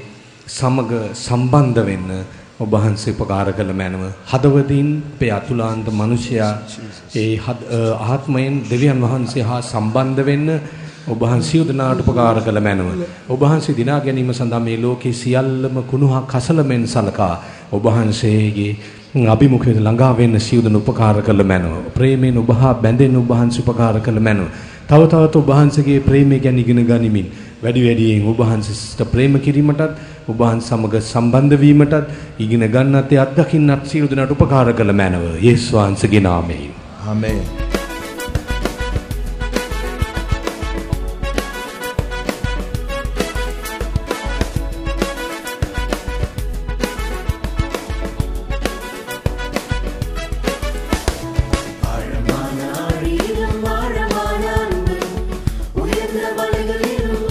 සමග සම්බන්ධ වෙන්න ඔබ වහන්සේ උපකාර කළ මැනව. හදවතින් පේ අතුලාන්ත මිනිසයා ඒ ආත්මයෙන් දෙවියන් වහන්සේ හා සම්බන්ධ වෙන්න ඔබ වහන්සේ උදනාට උපකාර කළ මැනව. ඔබ වහන්සේ දිනා ගැනීම සඳහා මේ ලෝකේ සියල්ලම කුණුහක් කසලමෙන් සලකා ඔබ වහන්සේගේ අභිමුඛයට ළඟා වෙන්න සියුදන උපකාර කළ මැනව. ප්‍රේමයෙන් ඔබ හා බැඳෙන්න ඔබ වහන්සේ උපකාර කළ මැනව. තව තවත් ඔබ වහන්සේගේ ප්‍රේමය ගැන ඉගෙන ගනිමින් වැඩි වැඩියෙන් ඔබ වහන්සේට ප්‍රේම කිරීමටත් ඔබ වහන්සේ සමග සම්බන්ධ වීමටත් ඉගෙන ගන්නත් ඒ අත්දකින්නත් සියලු දෙනාට උපකාර කළ මැනව. යේසුස් වහන්සේගේ නාමයෙන්. ආමේන්. உயர்ந்த மலைகளிலும்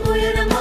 உயரமான